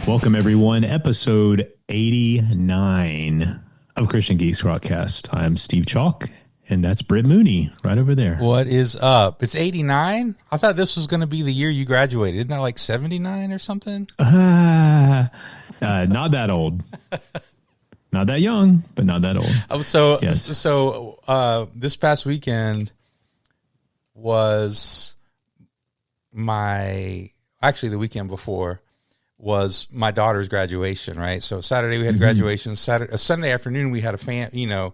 Welcome, everyone. Episode 89 of Christian Geeks Rockcast. I'm Steve Chalk, and that's Britt Mooney right over there. What is up? It's 89? I thought this was going to be the year you graduated. Isn't that like 79 or something? Not that old. Not that young, but not that old. So this past weekend was actually the weekend before was my daughter's graduation, right? So Saturday we had graduation. Sunday afternoon we had a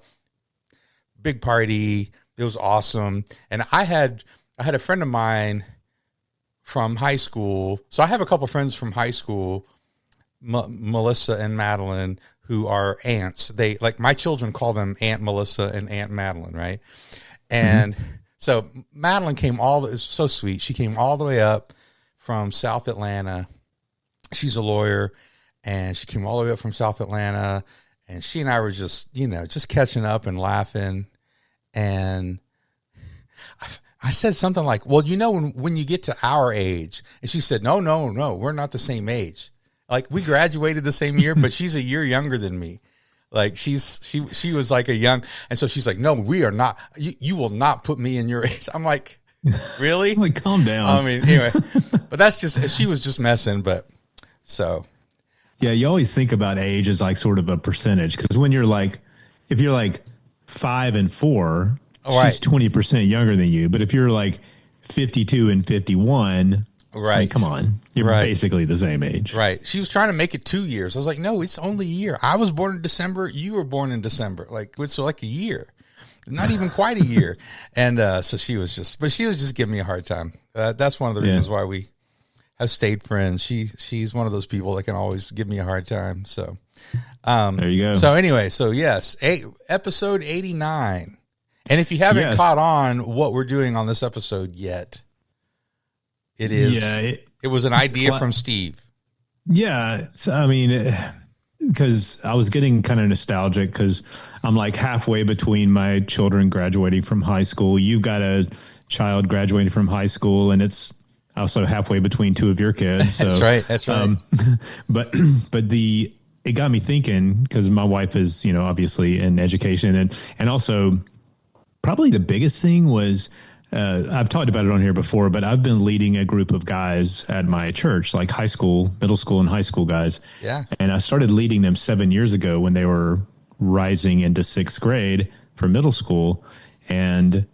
big party. It was awesome. And I had a friend of mine from high school. So I have a couple friends from high school, Melissa and Madeline, who are aunts. They, like, my children call them Aunt Melissa and Aunt Madeline, right? And so Madeline it was so sweet. She came all the way up from South Atlanta. She's a lawyer, and she came all the way up from South Atlanta, and she and I were just catching up and laughing. And I said something like, well, when you get to our age, and she said, no, we're not the same age. Like, we graduated the same year, but she's a year younger than me. Like, she was like a young, and so she's like, no, we are not, you will not put me in your age. I'm like, really? Like, calm down. I mean, anyway, but that's just, she was just messing, but so. Yeah, you always think about age as like sort of a percentage, because when you're like, if you're like 5 and 4, she's 20% younger than you. But if you're like 52 and 51, right? Like, come on, you're basically the same age, right? She was trying to make it 2 years. I was like, no, it's only a year. I was born in December. You were born in December. Like, it's like a year, not even quite a year. And so she was just giving me a hard time. That's one of the reasons why we have stayed friends. She's one of those people that can always give me a hard time. So there you go. So anyway, yes, episode 89. And if you haven't caught on what we're doing on this episode yet, it is. Yeah, it was an idea from Steve. Yeah, so, I mean, because I was getting kind of nostalgic because I'm like halfway between my children graduating from high school. You've got a child graduating from high school, and it's also halfway between two of your kids. So, That's right. But it got me thinking, because my wife is, obviously in education, and also probably the biggest thing was, I've talked about it on here before, but I've been leading a group of guys at my church, like high school, middle school, and high school guys. Yeah. And I started leading them 7 years ago when they were rising into 6th grade for middle school. And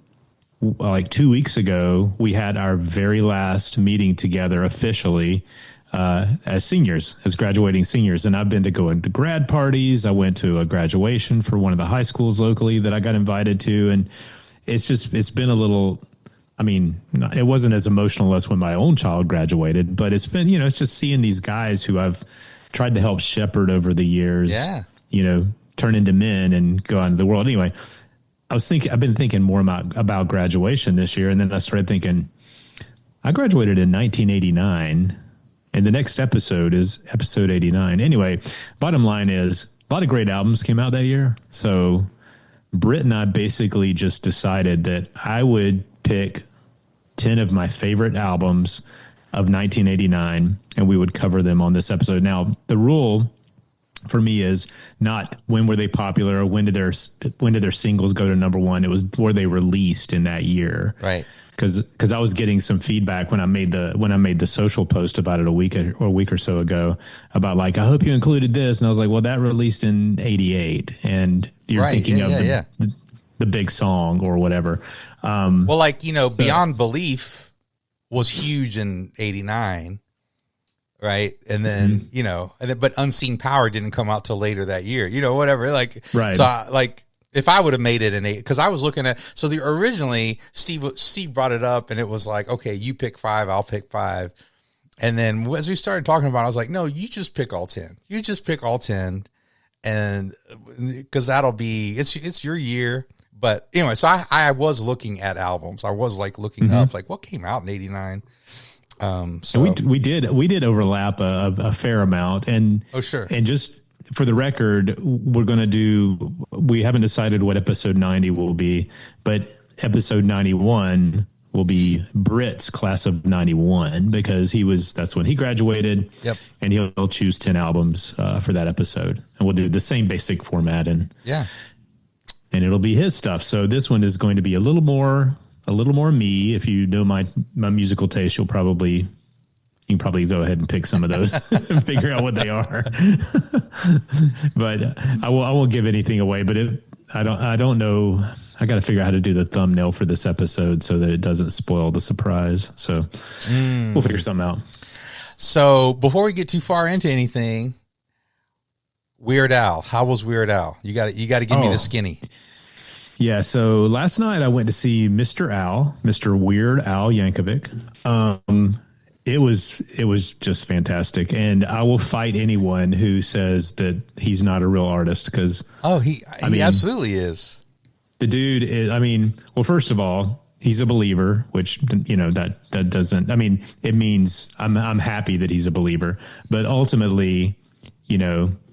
like 2 weeks ago, we had our very last meeting together officially as seniors, as graduating seniors. And I've been going to grad parties. I went to a graduation for one of the high schools locally that I got invited to. And it's been a little, I mean, it wasn't as emotional as when my own child graduated, but it's been, it's just seeing these guys who I've tried to help shepherd over the years, turn into men and go out into the world. Anyway, I've been thinking more about graduation this year. And then I started thinking, I graduated in 1989, and the next episode is episode 89. Anyway, bottom line is a lot of great albums came out that year. So Britt and I basically just decided that I would pick 10 of my favorite albums of 1989, and we would cover them on this episode. Now, the rule for me is not when were they popular or when did their singles go to number one. It was, were they released in that year? Right. Because I was getting some feedback when I made the social post about it a week or so ago about, like, I hope you included this, and I was like, well, that released in '88, and you're thinking of the big song or whatever. Well, like, Beyond Belief was huge in '89. Right. And then, but Unseen Power didn't come out till later that year, whatever. Like, right. So if I would have made it because I was looking at, originally Steve brought it up, and it was like, okay, you pick 5, I'll pick 5. And then as we started talking about it, I was like, no, you just pick all 10. You just pick all 10. And because that'll be, it's your year. But anyway, so I was looking at albums. I was like looking up, like, what came out in '89. So we did overlap a fair amount, and sure. And just for the record, we haven't decided what episode 90 will be, but episode 91 will be Britt's class of 91 because that's when he graduated. Yep. And he'll choose 10 albums for that episode. And we'll do the same basic format and it'll be his stuff. So this one is going to be a little more me. If you know my musical taste, you can probably go ahead and pick some of those and figure out what they are. But I won't give anything away, but I don't know. I got to figure out how to do the thumbnail for this episode so that it doesn't spoil the surprise. So we'll figure something out. So before we get too far into anything, Weird Al, how was Weird Al? You got to give me the skinny. Yeah. So last night I went to see Mr. Weird Al Yankovic. It was just fantastic, and I will fight anyone who says that he's not a real artist because he absolutely is. The dude is. I mean, well, first of all, he's a believer, which that doesn't. I mean, it means I'm happy that he's a believer, but ultimately,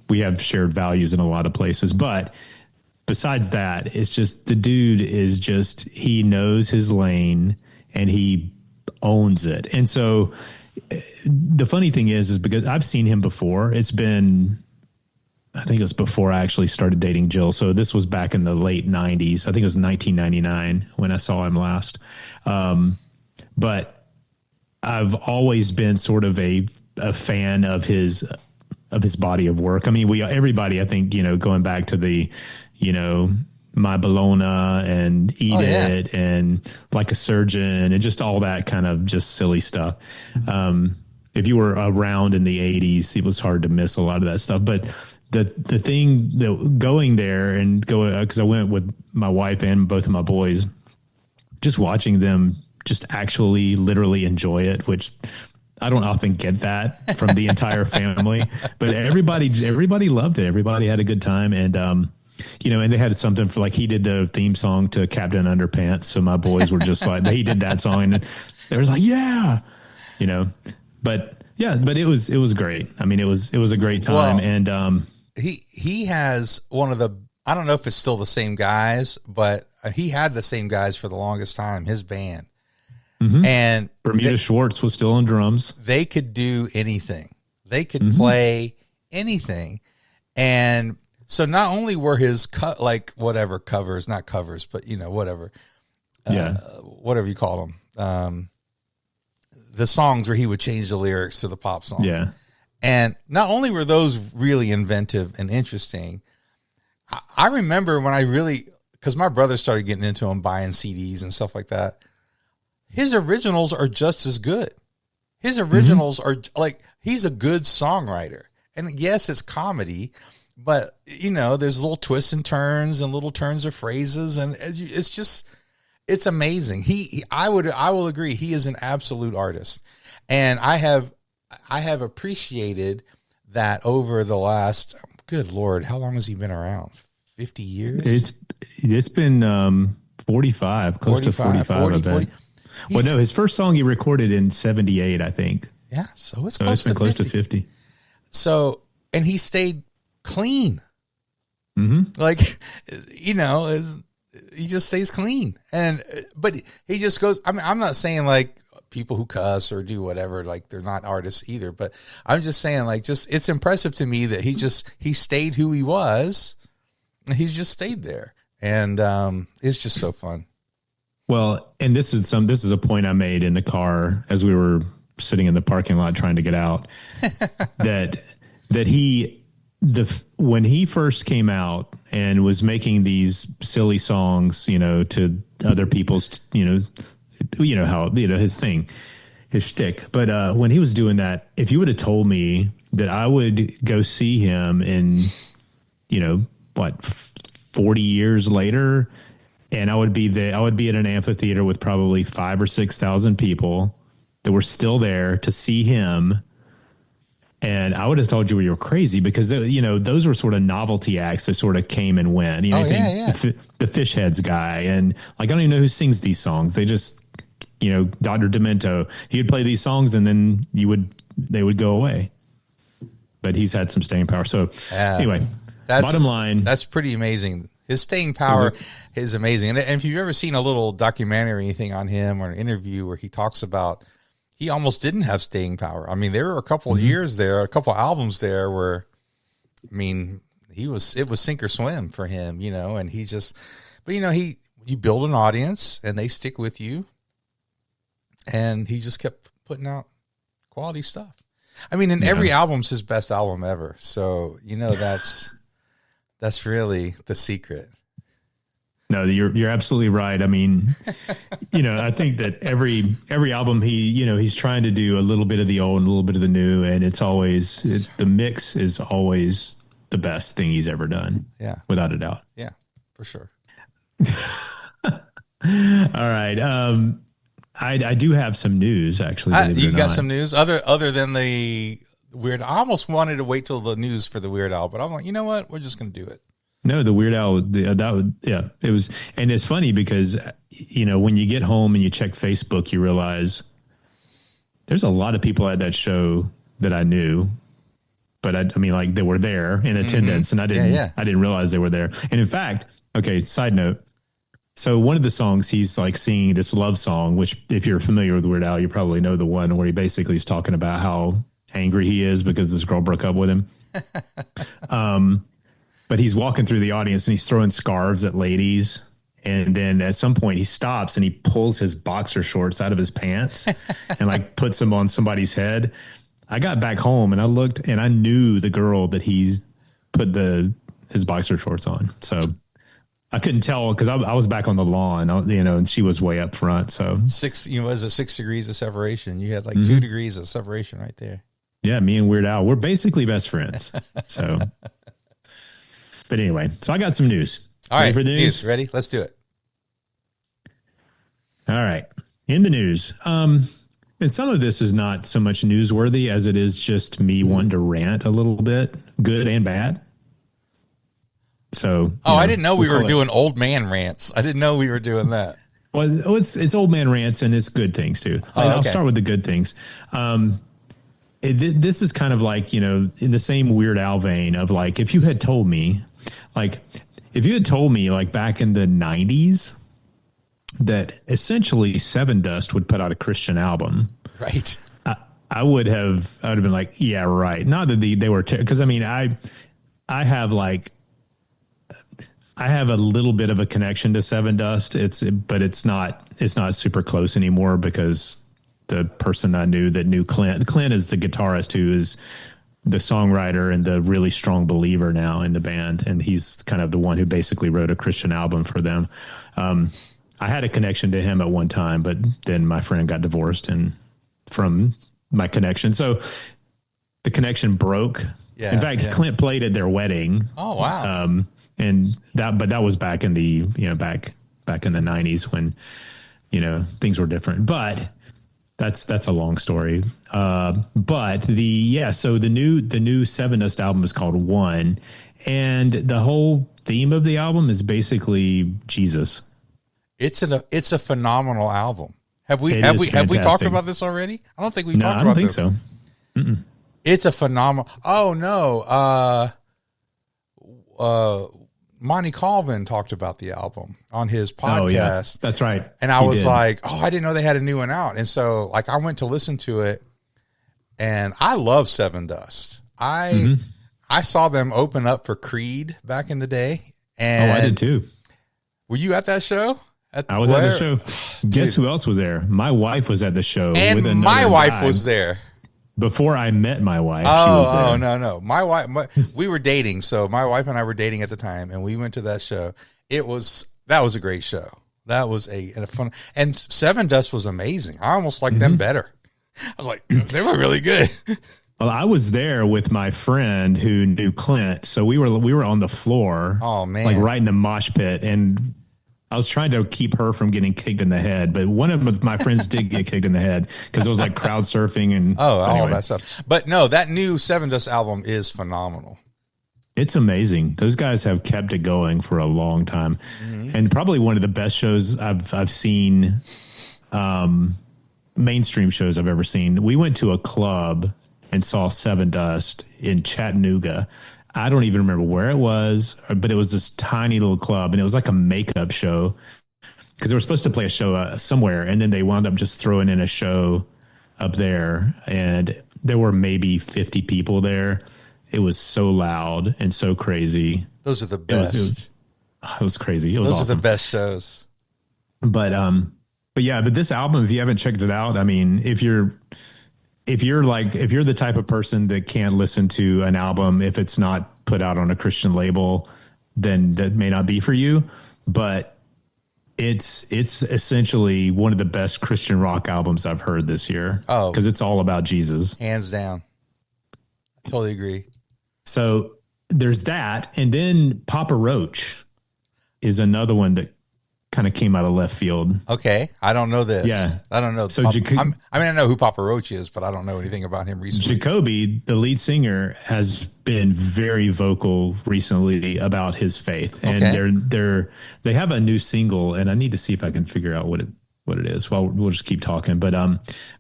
we have shared values in a lot of places. But besides that, it's just the dude is just he knows his lane and he owns it. And so the funny thing is because I've seen him before. It's been, I think it was before I actually started dating Jill. So this was back in the late 90s. I think it was 1999 when I saw him last. But I've always been sort of a fan of his body of work. I mean, everybody, I think, going back to the, My Bologna and Eat It and Like a Surgeon and just all that kind of just silly stuff. If you were around in the 80s, it was hard to miss a lot of that stuff. But the thing that going there and going, because I went with my wife and both of my boys, just watching them just actually literally enjoy it, which I don't often get that from the entire family, but everybody loved it. Everybody had a good time. And, and they had something for, like, he did the theme song to Captain Underpants. So my boys were just like, he did that song and they was like, yeah, but it was great. I mean, it was a great time. Well, and, he has one of the, I don't know if it's still the same guys, but he had the same guys for the longest time, his band. Mm-hmm. And Bermuda Schwartz was still on drums. They could do anything. They could play anything. And so not only were his whatever covers, not covers, but whatever, whatever you call them, the songs where he would change the lyrics to the pop songs. Yeah. And not only were those really inventive and interesting, I remember when because my brother started getting into them, buying CDs and stuff like that. His originals are just as good. His originals are like, he's a good songwriter. And yes, it's comedy, but there's little twists and turns and little turns of phrases. And it's amazing. I will agree. He is an absolute artist. And I have appreciated that over the last, good Lord, how long has he been around? 50 years? It's been 45, close to 45, 40. Well, no, his first song he recorded in 78, I think. Yeah, so it's close to 50. So, and he stayed clean. Mm-hmm. Like, he just stays clean. But he just goes, I mean, I'm not saying like people who cuss or do whatever, like they're not artists either, but I'm just saying like, it's impressive to me that he stayed who he was. And he's just stayed there. And it's just so fun. Well, and this is a point I made in the car as we were sitting in the parking lot trying to get out, that when he first came out and was making these silly songs, to other people's, how, his thing, his shtick. But when he was doing that, if you would have told me that I would go see him in, 40 years later, and I would be at an amphitheater with probably 5,000 or 6,000 people that were still there to see him. And I would have told you were crazy because, those were sort of novelty acts that sort of came and went. The Fish Heads guy. And like, I don't even know who sings these songs. They just, Dr. Demento, he would play these songs and then they would go away. But he's had some staying power. So anyway, bottom line. That's pretty amazing. His staying power is amazing. And if you've ever seen a little documentary or anything on him or an interview where he talks about he almost didn't have staying power. I mean, there were a couple of years there, a couple of albums there where, I mean, it was sink or swim for him, you know, and he just, but you know, you build an audience and they stick with you, and he just kept putting out quality stuff. I mean, and every album's his best album ever. So, you know, that's really the secret. No, you're absolutely right. I mean, you know, I think that every album he's trying to do a little bit of the old and a little bit of the new, and the mix is always the best thing he's ever done. Yeah, without a doubt. Yeah, for sure. All right, I do have some news actually. You got some news other than the Weird. I almost wanted to wait till the news for the Weird Al, but I'm like, you know what? We're just going to do it. No, the Weird Al, it was, and it's funny because, you know, when you get home and you check Facebook, you realize there's a lot of people at that show that I knew, but I mean, like they were there in attendance, and I didn't realize they were there. And in fact, okay, side note. So one of the songs he's like singing this love song, which if you're familiar with Weird Al, you probably know the one where he basically is talking about how angry he is because this girl broke up with him. But he's walking through the audience and he's throwing scarves at ladies. And then at some point he stops and he pulls his boxer shorts out of his pants and like puts them on somebody's head. I got back home and I looked and I knew the girl that he's put his boxer shorts on. So I couldn't tell because I was back on the lawn, you know, and she was way up front. So 6 degrees of separation. You had like 2 degrees of separation right there. Yeah, me and Weird Al, we're basically best friends. So, but anyway, so I got some news. All right, for the news. Ready? Let's do it. All right, in the news, and some of this is not so much newsworthy as it is just me wanting to rant a little bit, good and bad. So, I didn't know we were doing old man rants. I didn't know we were doing that. Well, it's old man rants and it's good things too. I'll start with the good things. This is kind of like, you know, in the same Weird Al vein of like, if you had told me like back in the 90s that essentially Seven Dust would put out a Christian album. Right. I would have been like, yeah, right. Not that they were, because I mean, I have a little bit of a connection to Seven Dust. But it's not super close anymore because the person I knew that knew Clint is the guitarist who is the songwriter and the really strong believer now in the band. And he's kind of the one who basically wrote a Christian album for them. I had a connection to him at one time, but then my friend got divorced and from my connection. So the connection broke. Yeah, in fact, Clint played at their wedding. Oh, wow. And that was back in the, back in the 90s when, things were different, but that's a long story. But so the new Seven Dust album is called One, and the whole theme of the album is basically Jesus. It's a phenomenal album. Have we talked about this already? I don't think we talked about this. I don't think so. It's a phenomenal. Oh no. Monty Colvin talked about the album on his podcast. Oh, yeah. That's right. And I was like, I didn't know they had a new one out. And so like I went to listen to it, and I love Seven Dust. I saw them open up for Creed back in the day. And I did too. Were you at that show? I was at the show. Guess who else was there? My wife was at the show. And with my wife was there. Before I met my wife, she was there. No. My wife, we were dating. So my wife and I were dating at the time, and we went to that show. That was a great show. That was a fun, and Seven Dust was amazing. I almost liked them better. I was like, they were really good. Well, I was there with my friend who knew Clint. So we were on the floor. Oh man. Like right in the mosh pit. And I was trying to keep her from getting kicked in the head, but one of my friends did get kicked in the head because it was like crowd surfing and all that stuff. But no, that new Seven Dust album is phenomenal. It's amazing. Those guys have kept it going for a long time, and probably one of the best shows I've seen, mainstream shows I've ever seen. We went to a club and saw Seven Dust in Chattanooga. I don't even remember where it was, but it was this tiny little club, and it was like a makeup show because they were supposed to play a show somewhere, and then they wound up just throwing in a show up there, and there were maybe 50 people there. It was so loud and so crazy. Those are the best. It was crazy. It was Those awesome. are the best shows. But yeah, but this album, if you haven't checked it out, I mean, if you're the type of person that can't listen to an album if it's not put out on a Christian label, then that may not be for you. But it's essentially one of the best Christian rock albums I've heard this year. Oh, because it's all about Jesus, hands down. Totally agree. So there's that, and then Papa Roach is another one that kind of came out of left field. Okay, I don't know this. Yeah, I don't know. So I know who Papa Roach is, but I don't know anything about him recently. Jacoby, the lead singer, has been very vocal recently about his faith, and they have a new single, and I need to see if I can figure out what it is. Well, we'll just keep talking, but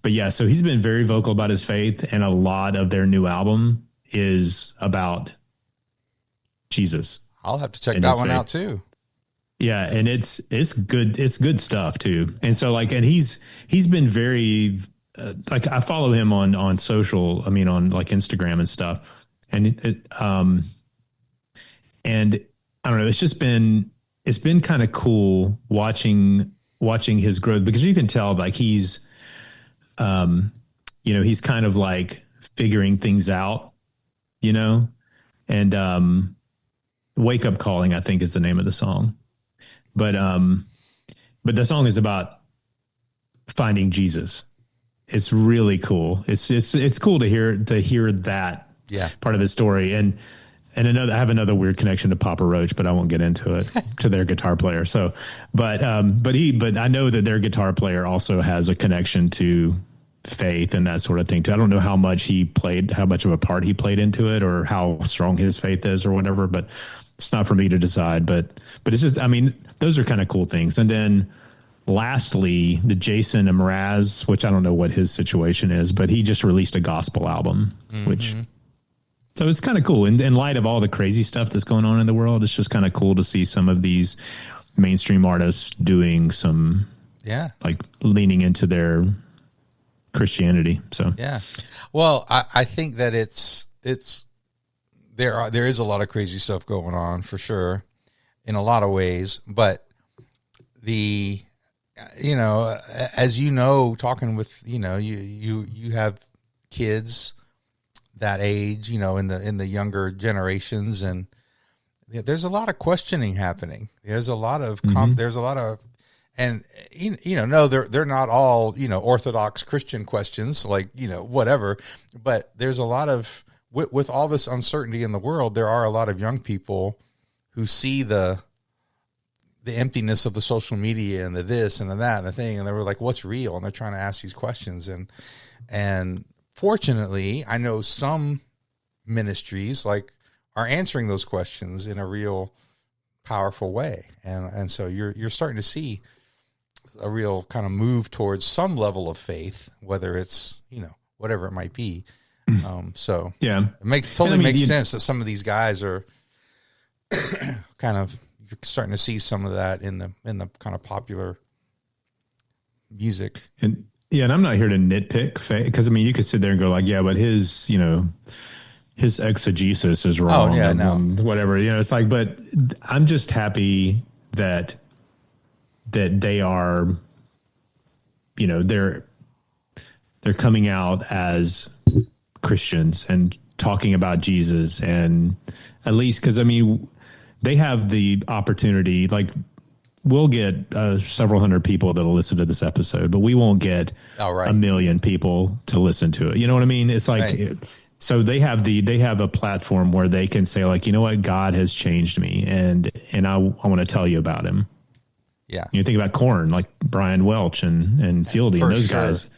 yeah. So he's been very vocal about his faith, and a lot of their new album is about Jesus. I'll have to check that one out too. Yeah, and it's good. It's good stuff too. And so and he's been very I follow him on social. I mean, on like Instagram and stuff. And and I don't know. It's been kind of cool watching his growth, because you can tell he's he's kind of like figuring things out, and Wake Up Calling, I think, is the name of the song. But the song is about finding Jesus. It's really cool. It's cool to hear that part of the story. And I have another weird connection to Papa Roach, but I won't get into it, to their guitar player. So, but I know that their guitar player also has a connection to faith and that sort of thing too. I don't know how much of a part he played into it, or how strong his faith is or whatever, but it's not for me to decide. But it's just, I mean, those are kind of cool things. And then lastly, the Jason Mraz, which I don't know what his situation is, but he just released a gospel album, so it's kind of cool. In light of all the crazy stuff that's going on in the world, it's just kind of cool to see some of these mainstream artists doing some, like leaning into their Christianity. So, yeah. Well, I think that there is a lot of crazy stuff going on for sure in a lot of ways, but as talking with, you have kids that age, in the younger generations, and there's a lot of questioning happening. There's a lot of, and no, they're not all, Orthodox Christian questions, like, whatever, but there's a lot of, with all this uncertainty in the world, there are a lot of young people who see the emptiness of the social media and the this and the that and the thing, and they were like, what's real? And they're trying to ask these questions. And fortunately, I know some ministries are answering those questions in a real powerful way. And so you're starting to see a real kind of move towards some level of faith, whether it's, whatever it might be. So yeah, it makes sense that some of these guys are kind of, you're starting to see some of that in the kind of popular music. And I'm not here to nitpick, because I mean, you could sit there and go but his exegesis is wrong. Oh yeah, no, whatever. It's like, but I'm just happy that they are, they're coming out as Christians and talking about Jesus, and at least, because I mean, they have the opportunity, we'll get several hundred people that'll listen to this episode, but we won't get a million people to listen to it. You know what I mean? It's like, so they have a platform where they can say what, God has changed me, and I want to tell you about him. Yeah. You think about Korn, like Brian Welch and Fieldy and those guys.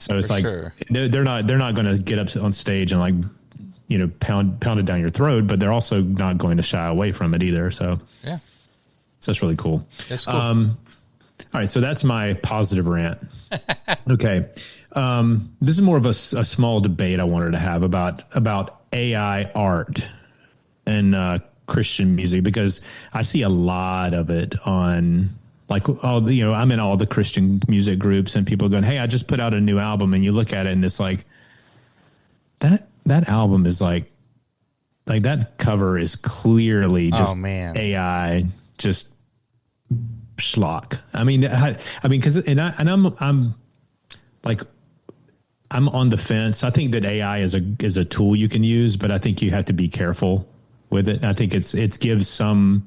So it's they're not going to get up on stage and pound it down your throat, but they're also not going to shy away from it either. So yeah, so that's really cool. That's cool. All right, so that's my positive rant. Okay, this is more of a small debate I wanted to have about AI art. Christian music, because I see a lot of it on like I'm in all the Christian music groups, and people going, "Hey, I just put out a new album," and you look at it and it's like that album is like that cover is clearly just AI, just schlock. I mean, because I'm like, I'm on the fence. I think that AI is a tool you can use, but I think you have to be careful with it. I think it gives some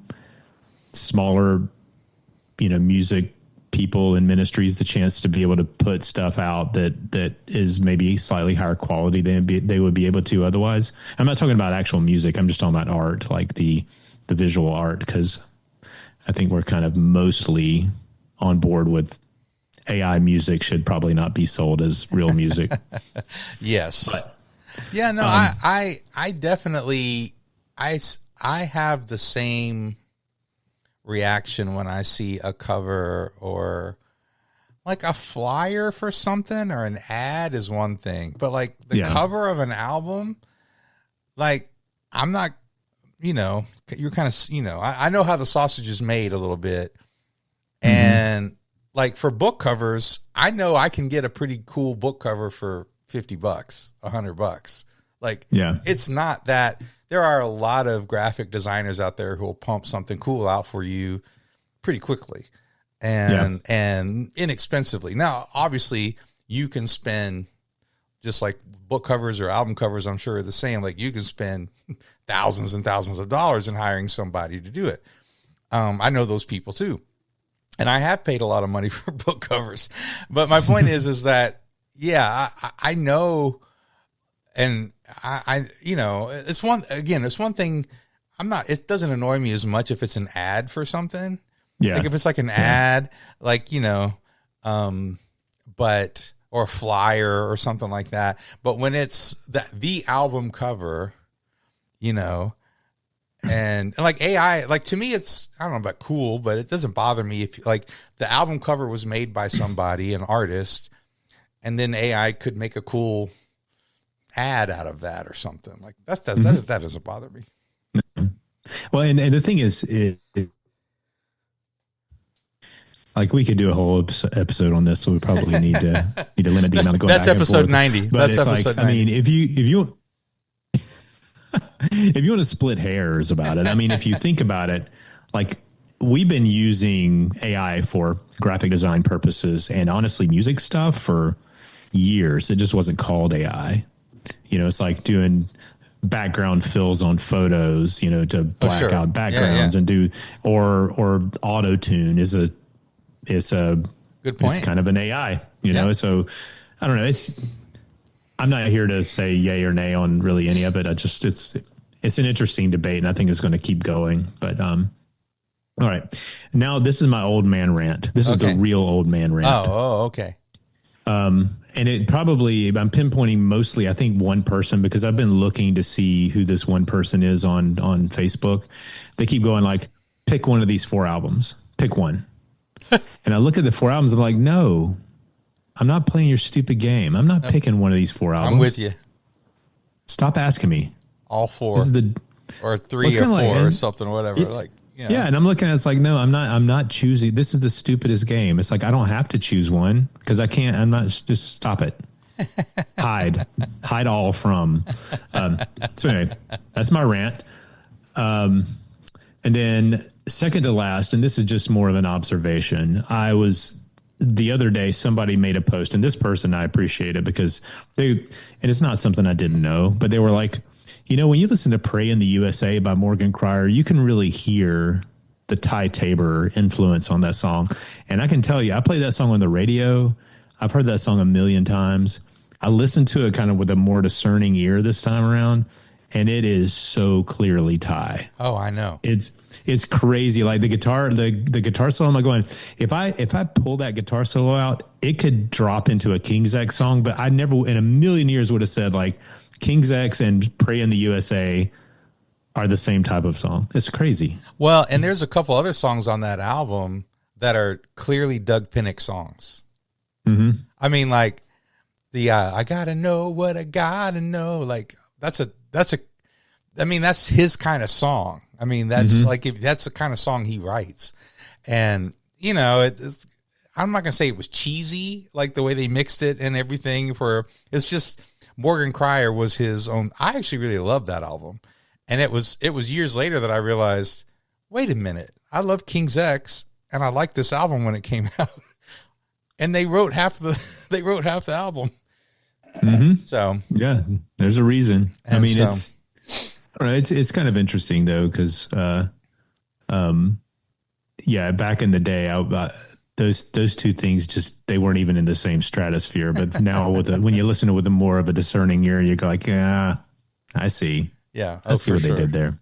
smaller, music people and ministries the chance to be able to put stuff out that is maybe slightly higher quality than they would be able to otherwise. I'm not talking about actual music. I'm just talking about art, like the visual art, because I think we're kind of mostly on board with AI music should probably not be sold as real music. Yes. But, yeah, no, I definitely, I have the same reaction when I see a cover or like a flyer for something, or an ad is one thing, but like the cover of an album, like I'm not, you're kind of, I know how the sausage is made a little bit. And like for book covers, I know I can get a pretty cool book cover for $50, $100. Like, it's not that. There are a lot of graphic designers out there who will pump something cool out for you pretty quickly and inexpensively. Now, obviously, you can spend, just like book covers or album covers, I'm sure are the same. Like, you can spend thousands and thousands of dollars in hiring somebody to do it. I know those people too. And I have paid a lot of money for book covers. But my point is that, I know, and I it's one thing. It doesn't annoy me as much if it's an ad for something. Yeah. Like if it's like an ad, like, but, or a flyer or something like that. But when it's the album cover, and like AI, like to me, it's, I don't know about cool, but it doesn't bother me if like the album cover was made by somebody, an artist, and then AI could make a cool ad out of that or something. Like that doesn't bother me. Well, and the thing is, like we could do a whole episode on this, so we probably need to limit the amount of going. That's back episode and forth. 90. But That's it's episode like, 90. I mean, if you if you want to split hairs about it, I mean, if you think about it, like we've been using AI for graphic design purposes and honestly music stuff for years. It just wasn't called AI. It's like doing background fills on photos, to black out backgrounds and do, or auto tune is a good point. It's kind of an AI, so I don't know. I'm not here to say yay or nay on really any of it. It's an interesting debate, and I think it's going to keep going. But all right, now this is my old man rant. This is the real old man rant. Oh, okay. And it probably, I'm pinpointing mostly, I think, one person, because I've been looking to see who this one person is on Facebook. They keep going like, pick one of these 4 albums. Pick one. And I look at the 4 albums. I'm like, no, I'm not playing your stupid game. I'm not picking one of these 4 albums. I'm with you. Stop asking me. All 4. This is or 3 or 4 or something, whatever. Yeah, and I'm looking at it's like, no, I'm not choosing. This is the stupidest game. It's like I don't have to choose one because I can't. I'm not. Just stop it. Hide all from. So anyway, that's my rant. And then second to last, and this is just more of an observation. The other day, somebody made a post, and this person, I appreciate it because and it's not something I didn't know, but they were like, when you listen to Pray in the USA by Morgan Cryer, you can really hear the Ty Tabor influence on that song. And I can tell you, I play that song on the radio. I've heard that song a million times. I listened to it kind of with a more discerning ear this time around, and it is so clearly Ty. Oh, I know. It's crazy. Like the guitar solo, I'm like going, if I pull that guitar solo out, it could drop into a King's X song, but I never in a million years would have said like King's X and Pray in the USA are the same type of song. It's crazy. Well, and there's a couple other songs on that album that are clearly Doug Pinnick songs. Mm-hmm. I mean, like the I gotta know what I gotta know. Like that's a I mean, that's his kind of song. I mean, that's that's the kind of song he writes. And, you know, it's, I'm not going to say it was cheesy, like the way they mixed it and everything, for it's just Morgan Cryer was his own. I actually really loved that album. And it was years later that I realized, wait a minute, I love King's X and I liked this album when it came out. And they wrote half the album. Mm-hmm. So yeah, there's a reason. And I mean, so, it's kind of interesting though, because yeah, back in the day, those two things just, they weren't even in the same stratosphere. But now when you listen to with a more of a discerning ear, you go like, yeah, I see. Yeah, I see what they did there.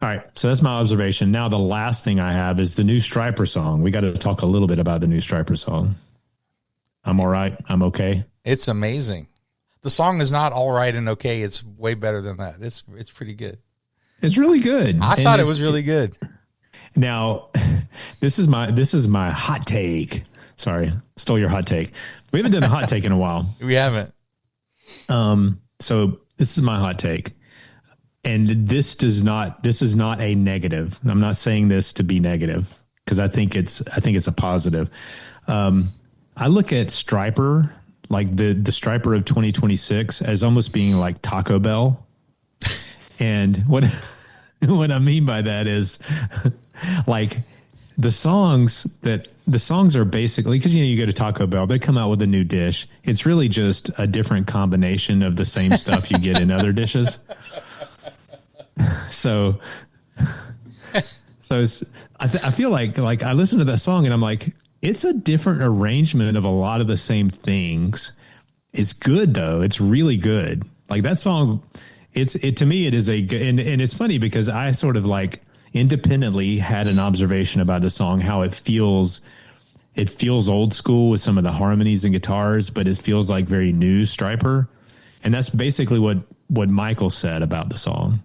All right, so that's my observation. Now the last thing I have is the new Stryper song. We got to talk a little bit about the new Stryper song. I'm all right. I'm okay. It's amazing. The song is not all right and okay. It's way better than that. It's pretty good. It's really good. I thought it was really good. Now, this is my hot take. Sorry, stole your hot take. We haven't done a hot take in a while. We haven't. So this is my hot take. And this is not a negative. I'm not saying this to be negative, because I think it's a positive. I look at Stryper, like the Stryper of 2026, as almost being like Taco Bell. And what I mean by that is like the songs are basically, because you go to Taco Bell, they come out with a new dish. It's really just a different combination of the same stuff you get in other dishes. So I feel like I listen to that song and I'm like, it's a different arrangement of a lot of the same things. It's good though. It's really good. Like that song, to me, it is and it's funny because I sort of like independently had an observation about the song, how it feels old school with some of the harmonies and guitars, but it feels like very new Stryper. And that's basically what Michael said about the song.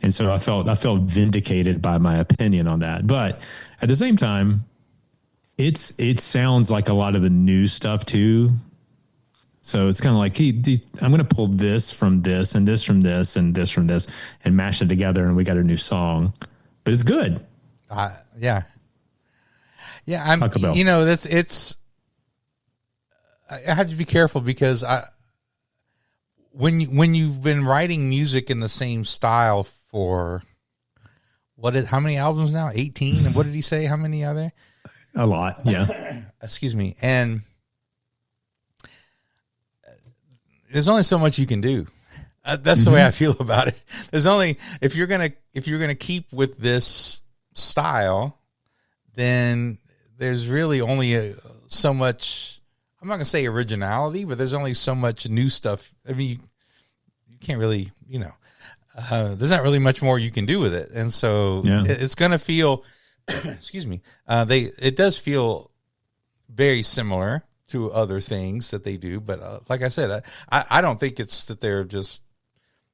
And so I felt vindicated by my opinion on that. But at the same time, it sounds like a lot of the new stuff too. So it's kind of like, I'm going to pull this from this and this from this and this from this and mash it together, and we got a new song. But it's good. Yeah. I'm. You know, it's. I have to be careful because when you've been writing music in the same style for how many albums now? 18. And what did he say? How many are there? A lot. Yeah. Excuse me. And there's only so much you can do. That's the way I feel about it. There's only, if you're gonna keep with this style, then there's really only so much. I'm not gonna say originality, but there's only so much new stuff. I mean, you can't really, there's not really much more you can do with it, and so it's gonna feel. Excuse me. It does feel very similar to other things that they do, but like I said, I don't think it's that they're just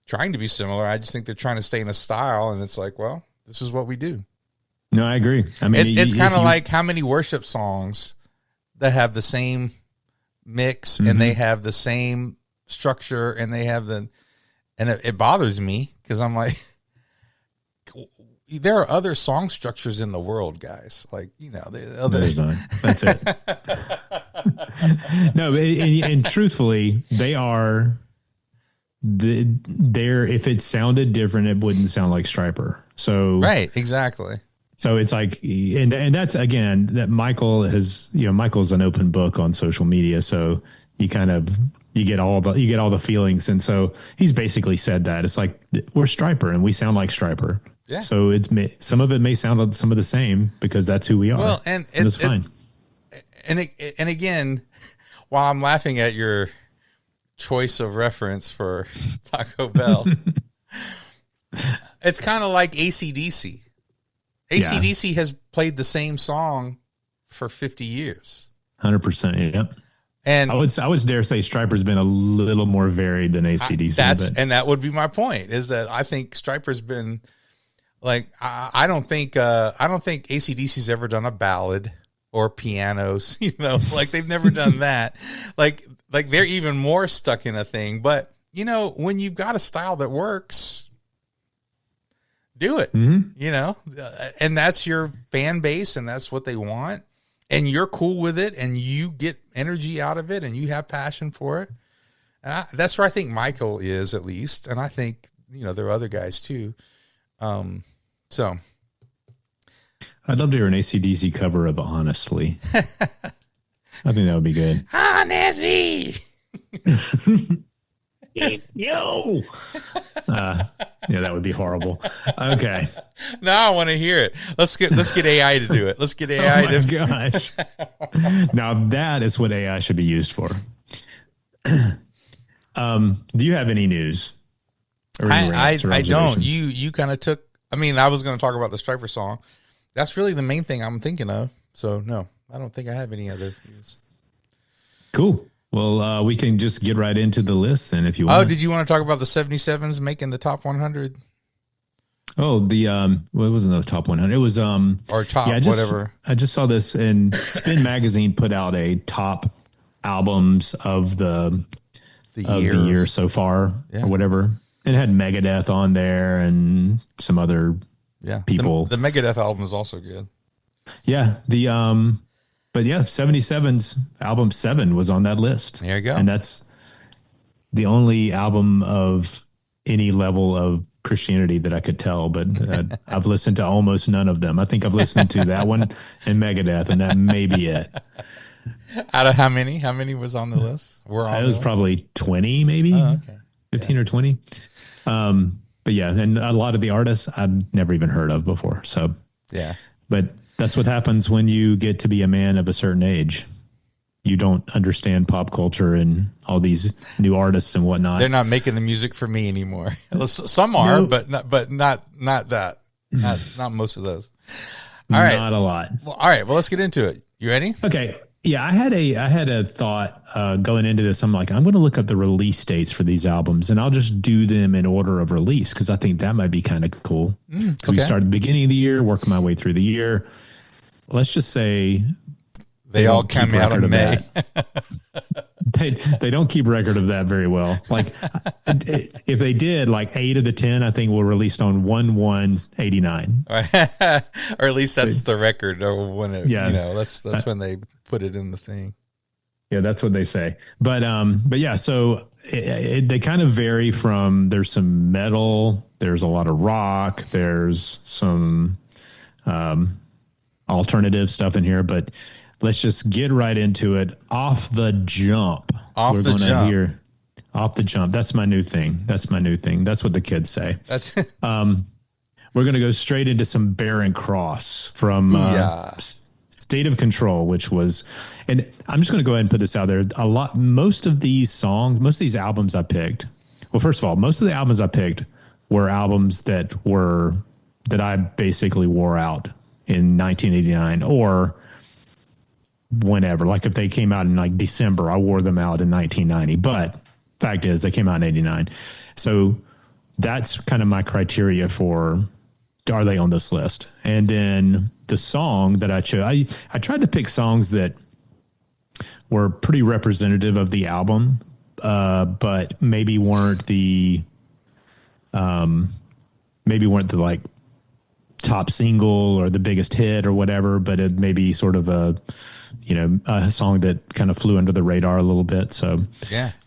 trying to be similar. I just think they're trying to stay in a style, and it's like, well, this is what we do. No, I agree. I mean, it's kind of like how many worship songs that have the same mix and they have the same structure and they have and it bothers me because I'm like, there are other song structures in the world, guys. Like, there's none. That's it. No, and truthfully, they're if it sounded different, it wouldn't sound like Stryper. So right, exactly. So it's like, and that's again that Michael's an open book on social media, so you get all the feelings, and so he's basically said that it's like we're Stryper and we sound like Stryper. Yeah. So some of it may sound like some of the same because that's who we are. Well, and it's fine. And again, while I'm laughing at your choice of reference for Taco Bell, it's kind of like AC/DC. AC/DC has played the same song for 50 years. 100%. Yep. And I would dare say Stryper's been a little more varied than AC/DC. And that would be my point, is that I think Stryper's been like, I don't think AC/DC's ever done a ballad or pianos, like they've never done that. Like they're even more stuck in a thing. But when you've got a style that works, do it. Mm-hmm. You know, and that's your fan base, and that's what they want, and you're cool with it, and you get energy out of it, and you have passion for it. That's where I think Michael is, at least, and I think, you know, there are other guys too. So I'd love to hear an AC/DC cover of Honestly. I think that would be good. Honestly. Yo. Yeah, that would be horrible. Okay. Now I want to hear it. Let's get AI to do it. Let's get AI Oh my gosh. Now that is what AI should be used for. Do you have any news? Or any rants or I don't. observations? You kind of took. I mean, I was going to talk about the Striper song. That's really the main thing I'm thinking of. So no, I don't think I have any other views. Cool. Well, we can just get right into the list then, if you want. Oh, did you want to talk about the 77s making the top 100? Oh, the well, it wasn't the top 100. It was or top whatever. I just saw this, and Spin Magazine put out a top albums of the year so far, or whatever. And it had Megadeth on there and some other people. The Megadeth album is also good. Yeah, but yeah, 77's album 7 was on that list. There you go. And that's the only album of any level of Christianity that I could tell, but I've listened to almost none of them. I think I've listened to that one and Megadeth, and that may be it. Out of how many? How many was on the list? It was probably 20, maybe. Oh, okay. 15 or 20. But yeah, and a lot of the artists I've never even heard of before. So yeah, but that's what happens when you get to be a man of a certain age. You don't understand pop culture and all these new artists and whatnot. They're not making the music for me anymore. Some are, but not that. Not most of those. All right, not a lot. Well, all right. Well, let's get into it. You ready? Okay. Yeah, I had a thought going into this. I'm like, I'm going to look up the release dates for these albums, and I'll just do them in order of release because I think that might be kind of cool. So we start at the beginning of the year, work my way through the year. Let's just say they all come out in May. They don't keep record of that very well. Like if they did, like 8 of the 10, I think were released on 1/1/89. Or at least that's the record. Or when it, that's when they put it in the thing. Yeah, that's what they say. But yeah, so they kind of vary from. There's some metal. There's a lot of rock. There's some alternative stuff in here, but. Let's just get right into it. Off the jump. Off the jump. That's my new thing. That's what the kids say. That's we're going to go straight into some Barren Cross from State of Control, which was, and I'm just going to go ahead and put this out there. Most of these albums I picked. Well, first of all, most of the albums I picked were albums that I basically wore out in 1989 or whenever. Like if they came out in like December, I wore them out in 1990. But fact is, they came out in 89. So that's kind of my criteria for are they on this list. And then the song that I chose, I tried to pick songs that were pretty representative of the album, but maybe weren't the like top single or the biggest hit or whatever, but it may be sort of a song that kind of flew under the radar a little bit. So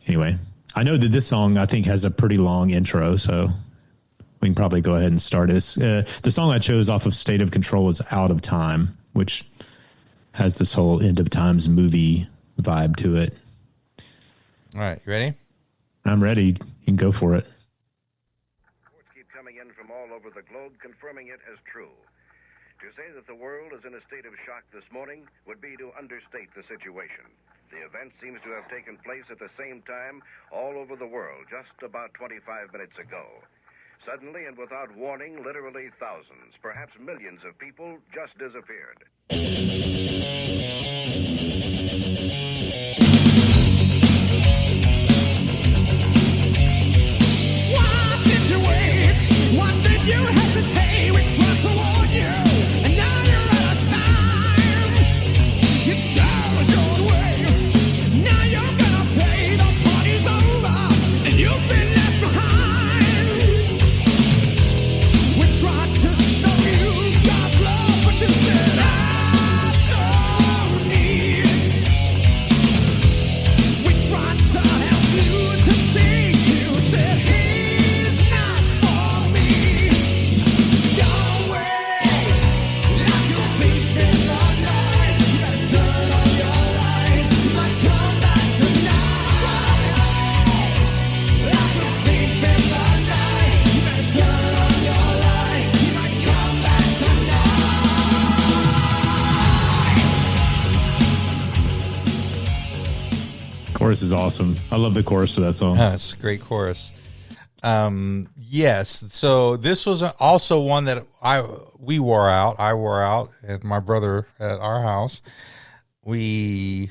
anyway, I know that this song I think has a pretty long intro, so we can probably go ahead and start it. The song I chose off of State of Control is Out of Time, which has this whole End of Times movie vibe to it. All right, you ready? I'm ready. You can go for it. Reports keep coming in from all over the globe confirming it as true. To say that the world is in a state of shock this morning would be to understate the situation. The event seems to have taken place at the same time all over the world just about 25 minutes ago. Suddenly and without warning, literally thousands, perhaps millions of people just disappeared. Why did you wait? Why did you hesitate? We tried to warn you, and now you're out of time. It sure was your way. Now you're gonna pay. The party's over, and you've been left behind. We tried chorus is awesome. I love the chorus of that song. It's a great chorus. Yes. So this was also one that we wore out. I wore out, and my brother at our house. We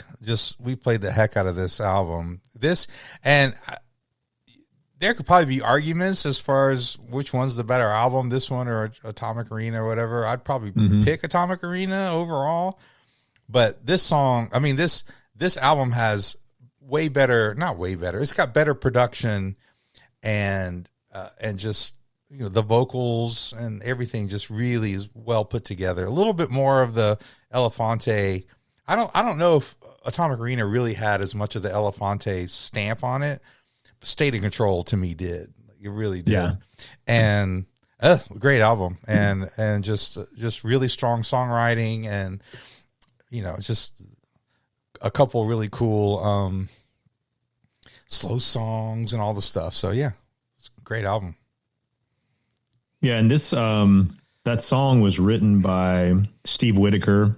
played the heck out of this album. There could probably be arguments as far as which one's the better album, this one or Atomic Arena or whatever. I'd probably pick Atomic Arena overall. But this song, I mean, this album has not way better. It's got better production and just, you know, the vocals and everything just really is well put together. A little bit more of the Elefante. I don't know if Atomic Arena really had as much of the Elefante stamp on it. State of Control to me did. It really did. Yeah. And great album and just really strong songwriting and, you know, just a couple really cool slow songs and all the stuff. So yeah, it's a great album. Yeah, and this that song was written by Steve Whitaker.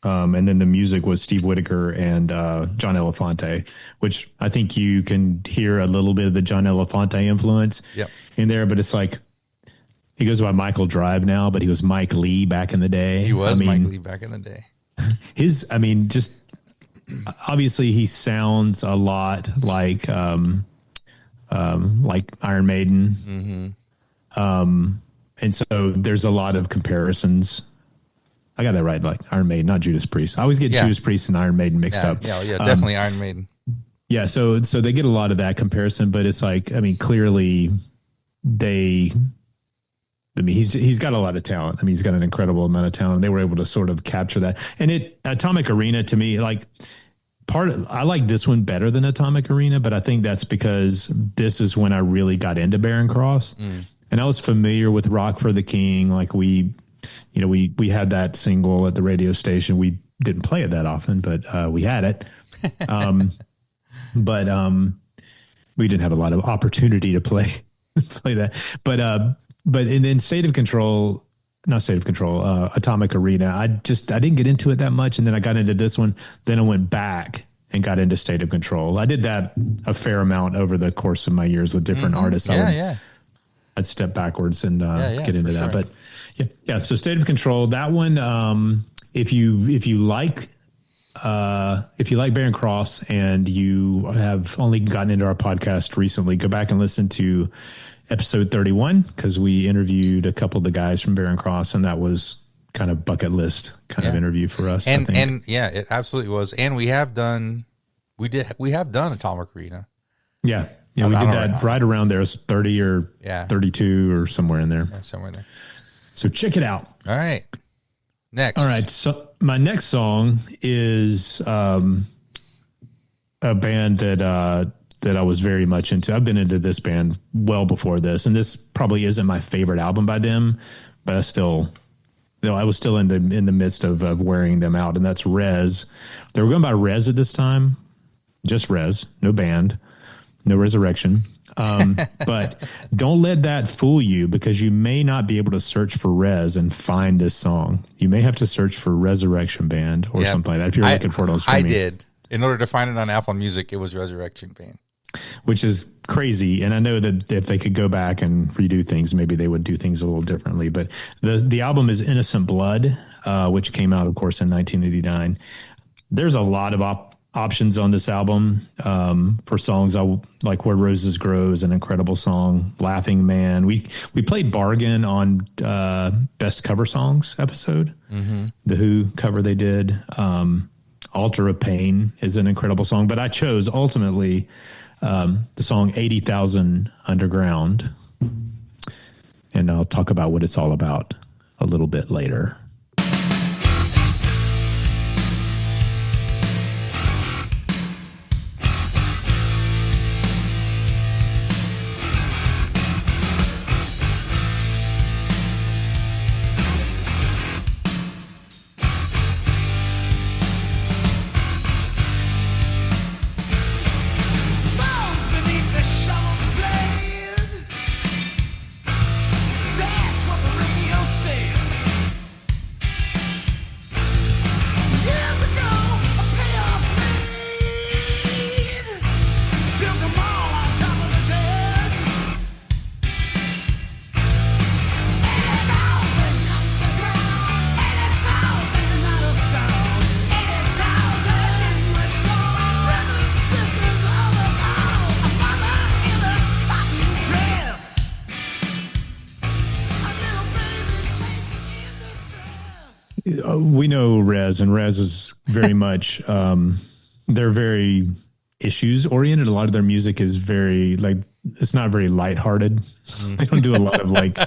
And then the music was Steve Whitaker and John Elefante, which I think you can hear a little bit of the John Elefante influence in there. But it's like he goes by Michael Drive now, but he was Mike Lee back in the day. He was Mike Lee back in the day. Just obviously he sounds a lot like Iron Maiden. Mm-hmm. And so there's a lot of comparisons. I got that right, like Iron Maiden, not Judas Priest. I always get Judas Priest and Iron Maiden mixed up. Yeah, definitely Iron Maiden. Yeah, so they get a lot of that comparison, but it's like, I mean, clearly he's got a lot of talent. I mean, he's got an incredible amount of talent. They were able to sort of capture that. And Atomic Arena to me, like I like this one better than Atomic Arena, but I think that's because this is when I really got into Barren Cross. And I was familiar with Rock for the King. Like we had that single at the radio station. We didn't play it that often, but we had it. But we didn't have a lot of opportunity to play that. But and then Atomic Arena, I didn't get into it that much. And then I got into this one. Then I went back and got into State of Control. I did that a fair amount over the course of my years with different artists. I'd step backwards and get into that. Sure. But yeah. So State of Control, that one, if you like Barren Cross and you have only gotten into our podcast recently, go back and listen to episode 31, because we interviewed a couple of the guys from Barren Cross, and that was kind of bucket list of interview for us. And it absolutely was. And we have done Atomic Arena. Yeah. Yeah, we did that right around there. It was 30 or 32 or somewhere in there. Yeah, somewhere in there. So check it out. All right. Next. All right. So my next song is a band that I was very much into. I've been into this band well before this, and this probably isn't my favorite album by them, but I was still in the midst of wearing them out, and that's Rez. They were going by Rez at this time, just Rez, no band. No Resurrection. But don't let that fool you, because you may not be able to search for Rez and find this song. You may have to search for Resurrection Band or something like that if you're looking for it on streaming. I did. In order to find it on Apple Music, it was Resurrection Band. Which is crazy. And I know that if they could go back and redo things, maybe they would do things a little differently. But the album is Innocent Blood, which came out, of course, in 1989. There's a lot of options on this album for songs. I like Where Roses Grow is an incredible song. Laughing Man. We played Bargain on Best Cover Songs episode. Mm-hmm. The Who cover they did. Altar of Pain is an incredible song, but I chose ultimately the song 80,000 Underground, and I'll talk about what it's all about a little bit later. We know Rez, and Rez is very much, they're very issues oriented. A lot of their music is very, like, it's not very lighthearted. They don't do a lot of like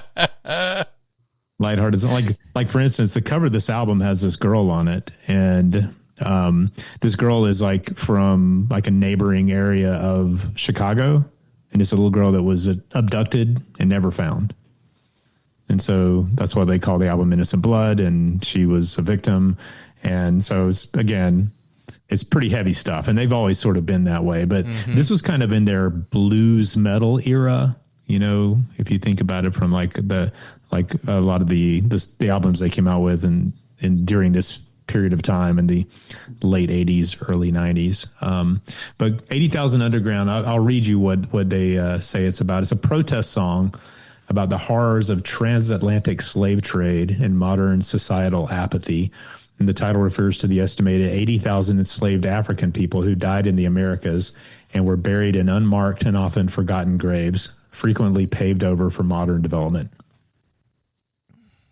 lighthearted, like for instance, the cover of this album has this girl on it, and this girl is like from like a neighboring area of Chicago, and it's a little girl that was abducted and never found. And so that's why they call the album Innocent Blood, and she was a victim. And so it's pretty heavy stuff, and they've always sort of been that way. But this was kind of in their blues metal era, you know, if you think about it from like a lot of the albums they came out with and during this period of time in the late 80s, early 90s. But 80,000 Underground, I'll read you what they say it's about. It's a protest song about the horrors of transatlantic slave trade and modern societal apathy. And the title refers to the estimated 80,000 enslaved African people who died in the Americas and were buried in unmarked and often forgotten graves, frequently paved over for modern development.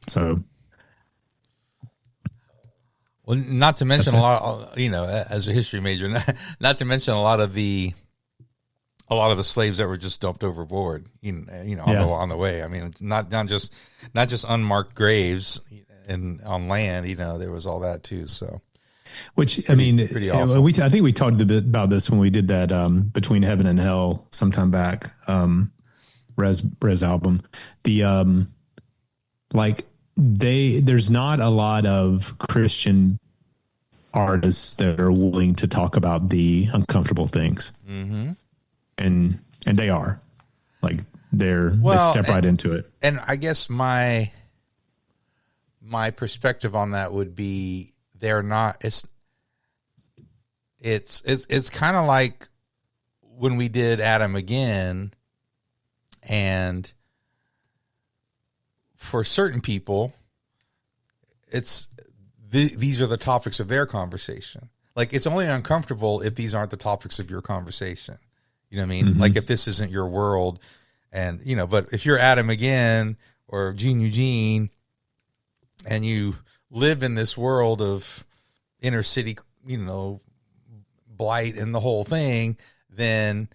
So, well, not to mention a lot, you know, as a history major, not to mention a lot of the slaves that were just dumped overboard, on the way. I mean, not just unmarked graves and on land, you know, there was all that too. So, which I mean, pretty awful. I think we talked a bit about this when we did that Between Heaven and Hell sometime back, Rez album. The there's not a lot of Christian artists that are willing to talk about the uncomfortable things. Mm-hmm. And they are like they step right into it. And I guess my perspective on that would be they're not. It's kind of like when we did Adam Again, and for certain people, these are the topics of their conversation. Like, it's only uncomfortable if these aren't the topics of your conversation. You know what I mean? Mm-hmm. Like, if this isn't your world, and, you know, but if you're Adam Again or Gene Eugene and you live in this world of inner city, you know, blight and the whole thing, then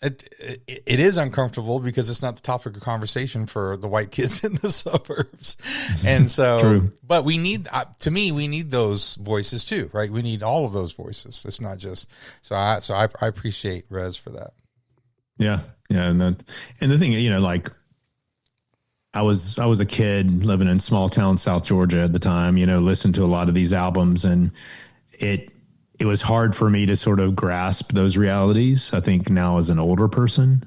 it is uncomfortable because it's not the topic of conversation for the white kids in the suburbs. And so, true. But we need, to me, we need those voices too, right? We need all of those voices. It's not just, so I appreciate Rez for that. Yeah. Yeah. And the thing, you know, like I was a kid living in small town, South Georgia at the time, you know, listened to a lot of these albums, and it was hard for me to sort of grasp those realities. I think now as an older person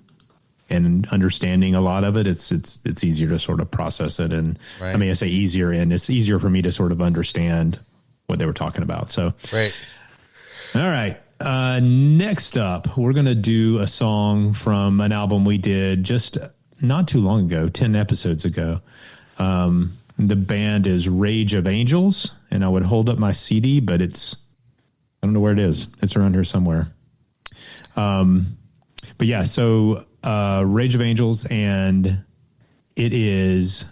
and understanding a lot of it, it's easier to sort of process it. And right. I mean, I say easier, and it's easier for me to sort of understand what they were talking about. So, right. All right. Next up, we're going to do a song from an album we did just not too long ago, 10 episodes ago. The band is Rage of Angels, and I would hold up my CD, but I don't know where it is. It's around here somewhere. But yeah, so Rage of Angels, and it is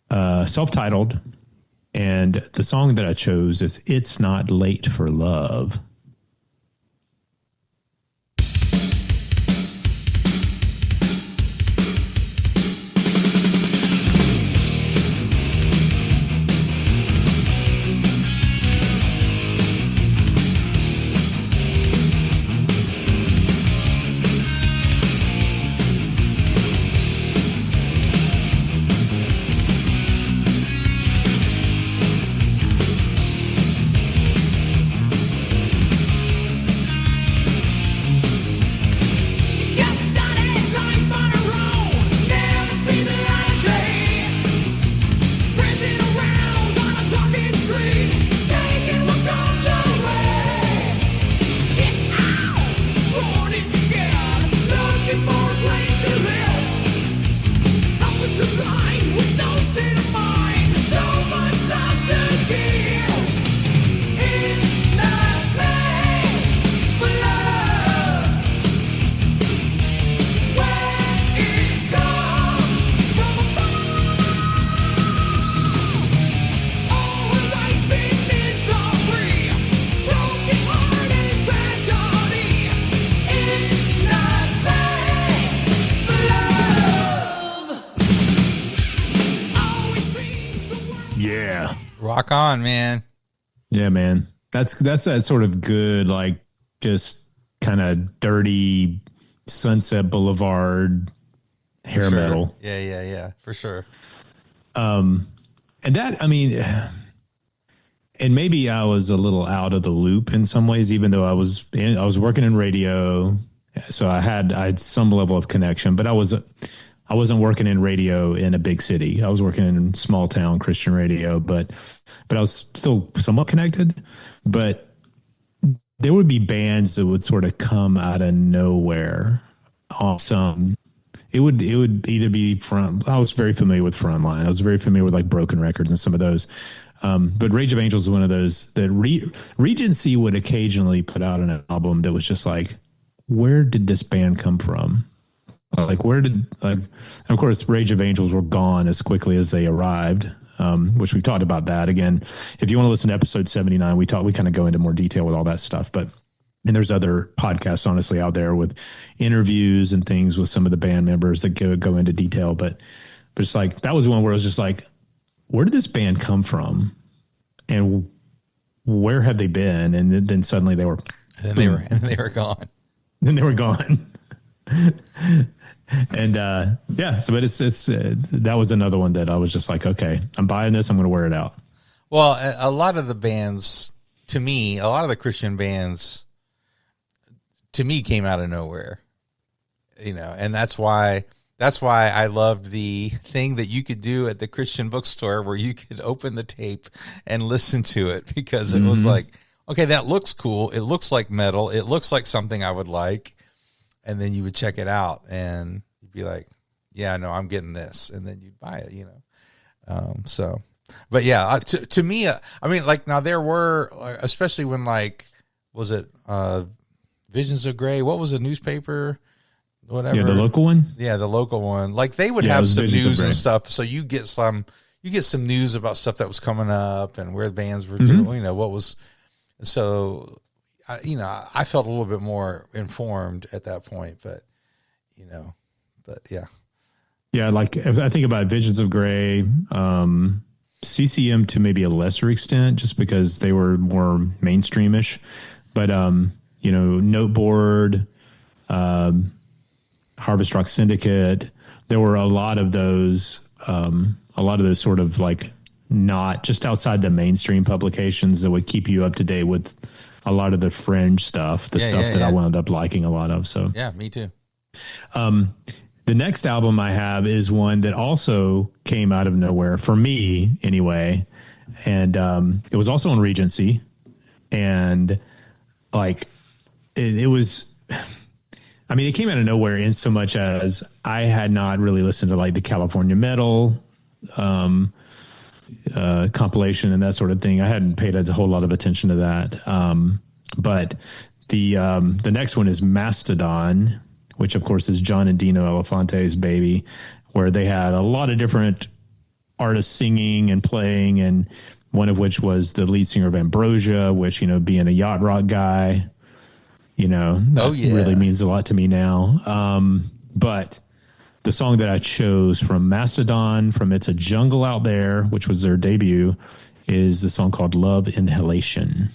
self-titled, and the song that I chose is It's Not Late for Love. Yeah. Rock on, man. Yeah, man. That's that sort of good, like just kind of dirty Sunset Boulevard hair metal. Yeah, for sure. And that, I mean, and maybe I was a little out of the loop in some ways, even though I was working in radio, so I had some level of connection, but I wasn't working in radio in a big city. I was working in small town Christian radio, but I was still somewhat connected. But there would be bands that would sort of come out of nowhere. Awesome. It would either be I was very familiar with Frontline. I was very familiar with like Broken Records and some of those. But Rage of Angels was one of those that Regency would occasionally put out an album that was just like, where did this band come from? Like, and of course, Rage of Angels were gone as quickly as they arrived, which we've talked about that. Again, if you want to listen to episode 79, we kind of go into more detail with all that stuff. And there's other podcasts, honestly, out there with interviews and things with some of the band members that go into detail. But it's like, that was one where I was just like, where did this band come from? And where have they been? And then suddenly they were... And they were gone. Then they were gone. And but it's that was another one that I was just like, okay, I'm buying this. I'm going to wear it out. Well, a lot of the bands, to me, a lot of the Christian bands, to me, came out of nowhere, and that's why I loved the thing that you could do at the Christian bookstore where you could open the tape and listen to it, because it was like, okay, that looks cool. It looks like metal. It looks like something I would like. And then you would check it out and you'd be like, yeah, no, I'm getting this. And then you'd buy it, but yeah, to me, I mean, like, now there were, especially when, like, was it Visions of Grey? What was the newspaper? Whatever. Yeah, the local one? Yeah, the local one. Like, they would have some news and stuff. So you get some news about stuff that was coming up and where the bands were doing, what was, so... I felt a little bit more informed at that point, but yeah. Yeah, like if I think about Visions of Grey, CCM to maybe a lesser extent, just because they were more mainstreamish. But, Noteboard, Harvest Rock Syndicate, there were a lot of those sort of like not just outside the mainstream publications that would keep you up to date with a lot of the fringe stuff, I wound up liking a lot of. So yeah, me too. The next album I have is one that also came out of nowhere for me anyway. And it was also on Regency, and like it was, I mean, it came out of nowhere in so much as I had not really listened to like the California metal, compilation and that sort of thing. I hadn't paid a whole lot of attention to that. But the next one is Mastodon, which of course is John and Dino Elefante's baby, where they had a lot of different artists singing and playing, and one of which was the lead singer of Ambrosia, which, being a yacht rock guy, really means a lot to me now. But the song that I chose from Mastodon, from It's a Jungle Out There, which was their debut, is the song called Love Inhalation.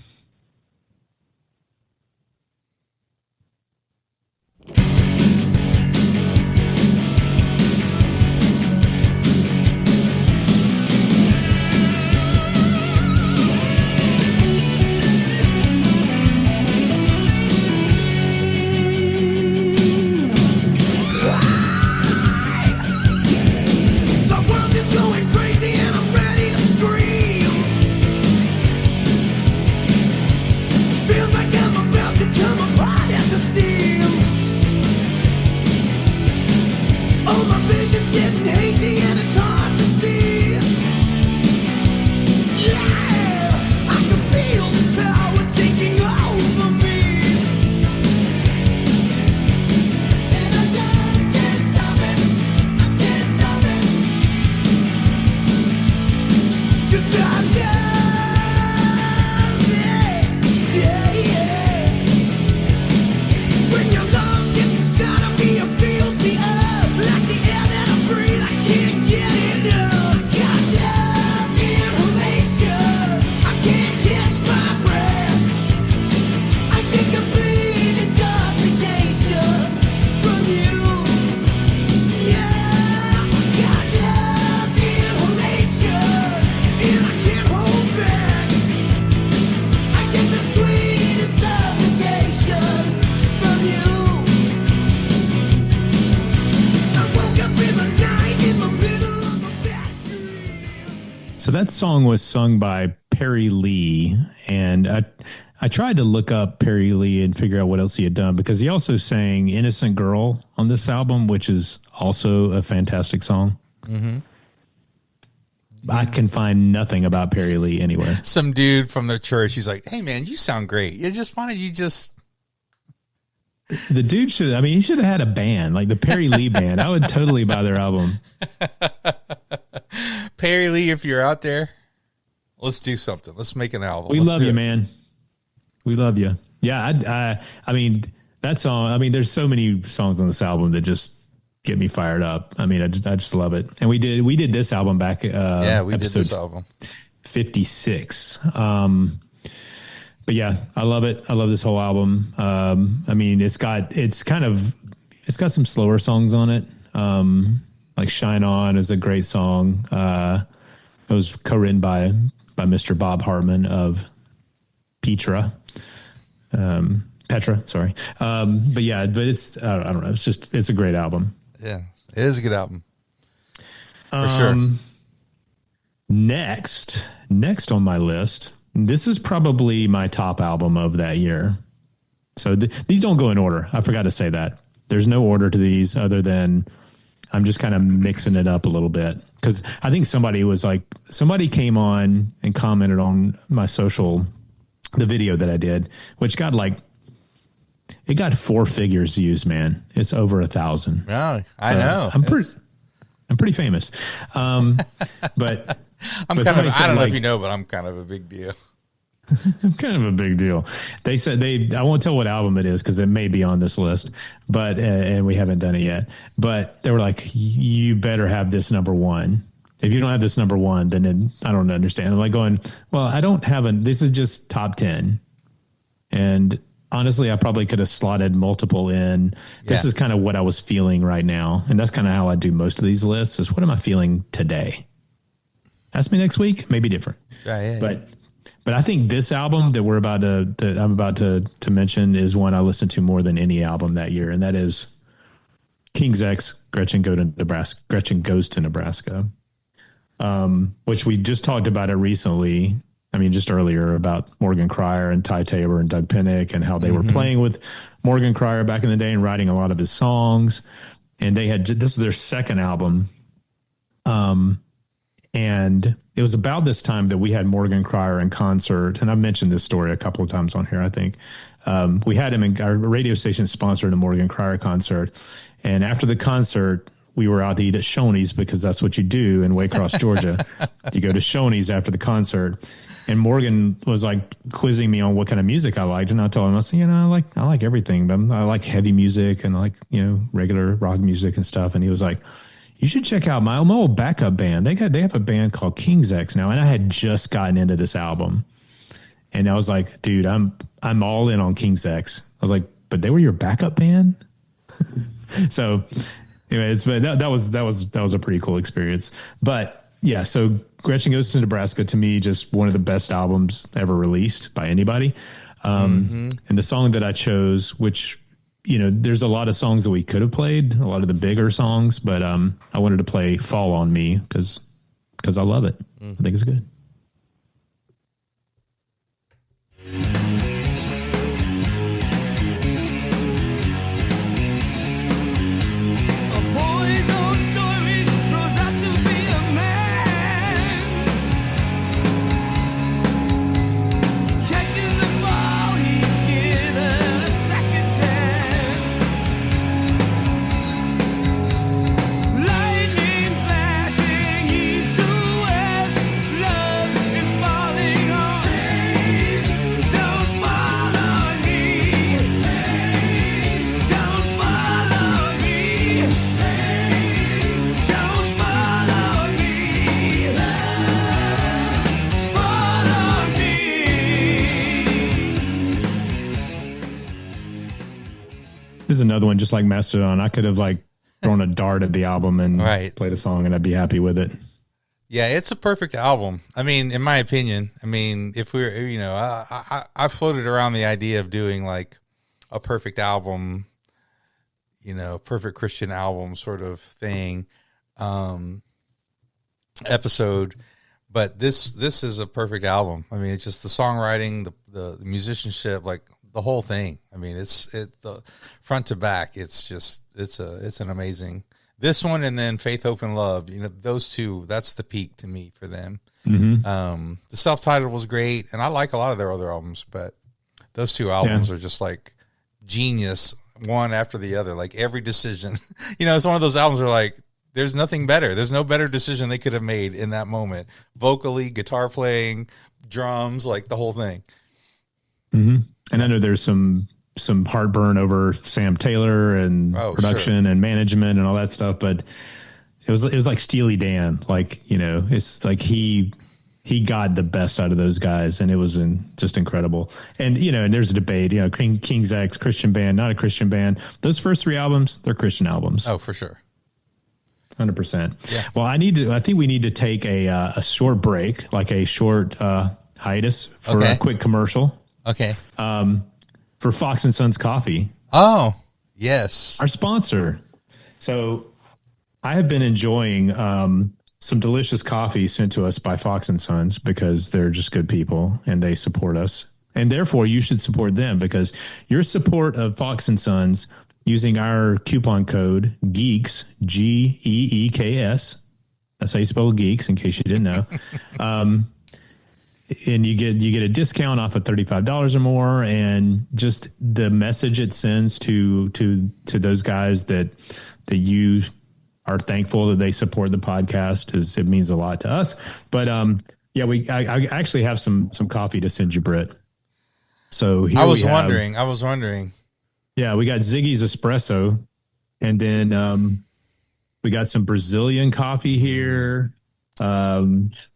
So that song was sung by Perry Lee, and I tried to look up Perry Lee and figure out what else he had done, because he also sang "Innocent Girl" on this album, which is also a fantastic song. Mm-hmm. I can find nothing about Perry Lee anywhere. Some dude from the church, he's like, "Hey man, you sound great. You just why don't you just." The dude should. I mean, he should have had a band like the Perry Lee band. I would totally buy their album. Perry Lee, if you're out there, let's do something. Let's make an album. We Let's love you, man. We love you. Yeah, I mean that song. I mean, there's so many songs on this album that just get me fired up. I mean, I just love it. And we did this album back. Yeah, we did this album 56. But yeah, I love it. I love this whole album. I mean, it's got some slower songs on it. Like "Shine On" is a great song. It was co-written by Mr. Bob Hartman of Petra, sorry. But it's, I don't know. It's a great album. Yeah, it is a good album. For sure. Next on my list, this is probably my top album of that year. So these don't go in order. I forgot to say that. There's no order to these other than I'm just kind of mixing it up a little bit. Because I think somebody came on and commented on my social, the video that I did, which got it got 4 figures views, man. It's over 1,000. Oh, I know. I'm pretty famous. But I don't know if you know, but I'm kind of a big deal. I'm kind of a big deal. They said I won't tell what album it is because it may be on this list, but and we haven't done it yet. But they were like, "You better have this number one. If you don't have this number one, then I don't understand." I'm like going, "Well, I don't have this is just top 10." And honestly, I probably could have slotted multiple in. This is kind of what I was feeling right now, and that's kind of how I do most of these lists. Is what am I feeling today? Ask me next week, maybe different. But I think this album that I'm about to mention is one I listened to more than any album that year, and that is King's X, Gretchen Goes to Nebraska, which we just talked about it recently. I mean, just earlier about Morgan Cryer and Ty Tabor and Doug Pinnick and how they were playing with Morgan Cryer back in the day and writing a lot of his songs. And this is their second album. And it was about this time that we had Morgan Cryer in concert. And I've mentioned this story a couple of times on here, I think. We had him in our radio station sponsored a Morgan Cryer concert. And after the concert, we were out to eat at Shoney's because that's what you do in Waycross, Georgia. You go to Shoney's after the concert. And Morgan was like quizzing me on what kind of music I liked. And I told him, I said, I like everything, but I like heavy music and I like, regular rock music and stuff. And he was like, you should check out my old backup band. They have a band called King's X now. And I had just gotten into this album. And I was like, dude, I'm all in on King's X. I was like, but they were your backup band? So anyway, that was a pretty cool experience. But yeah, so Gretchen Goes to Nebraska, to me, just one of the best albums ever released by anybody. And the song that I chose, which, there's a lot of songs that we could have played, a lot of the bigger songs, but I wanted to play Fall on Me because I love it. I think it's good. This is another one just like Mastodon. I could have thrown a dart at the album and played a song and I'd be happy with it. Yeah, it's a perfect album. I mean, in my opinion, if we're, I floated around the idea of doing like a perfect album, perfect Christian album sort of thing, episode. But this is a perfect album. I mean, it's just the songwriting, the musicianship, like the whole thing. I mean, it's the front to back. It's an amazing, this one, and then Faith, Hope, and Love. You know, those two. That's the peak to me for them. The self-titled was great, and I like a lot of their other albums, but those two albums are just like genius, one after the other. Like every decision, you know, it's one of those albums where like there's nothing better. There's no better decision they could have made in that moment. Vocally, guitar playing, drums, like the whole thing. And I know there's some heartburn over Sam Taylor and production and management and all that stuff, but it was like Steely Dan. Like, you know, it's like he got the best out of those guys, and it was just incredible. And, you know, and there's a debate, you know, King's X, Christian band, not a Christian band. Those first three albums, they're Christian albums. Oh, for sure. 100%. Yeah. Well, I think we need to take a short break, like a short hiatus for a quick commercial. Okay. For Fox and Sons Coffee. Oh, yes. Our sponsor. So I have been enjoying some delicious coffee sent to us by Fox and Sons because they're just good people and they support us. And therefore, you should support them because your support of Fox and Sons using our coupon code GEEKS, GEEKS. That's how you spell geeks, in case you didn't know. And you get a discount off of $35 or more, and just the message it sends to those guys that you are thankful that they support the podcast it means a lot to us. But I actually have some coffee to send you, Britt. So here I was wondering. Yeah, we got Ziggy's Espresso, and then we got some Brazilian coffee here.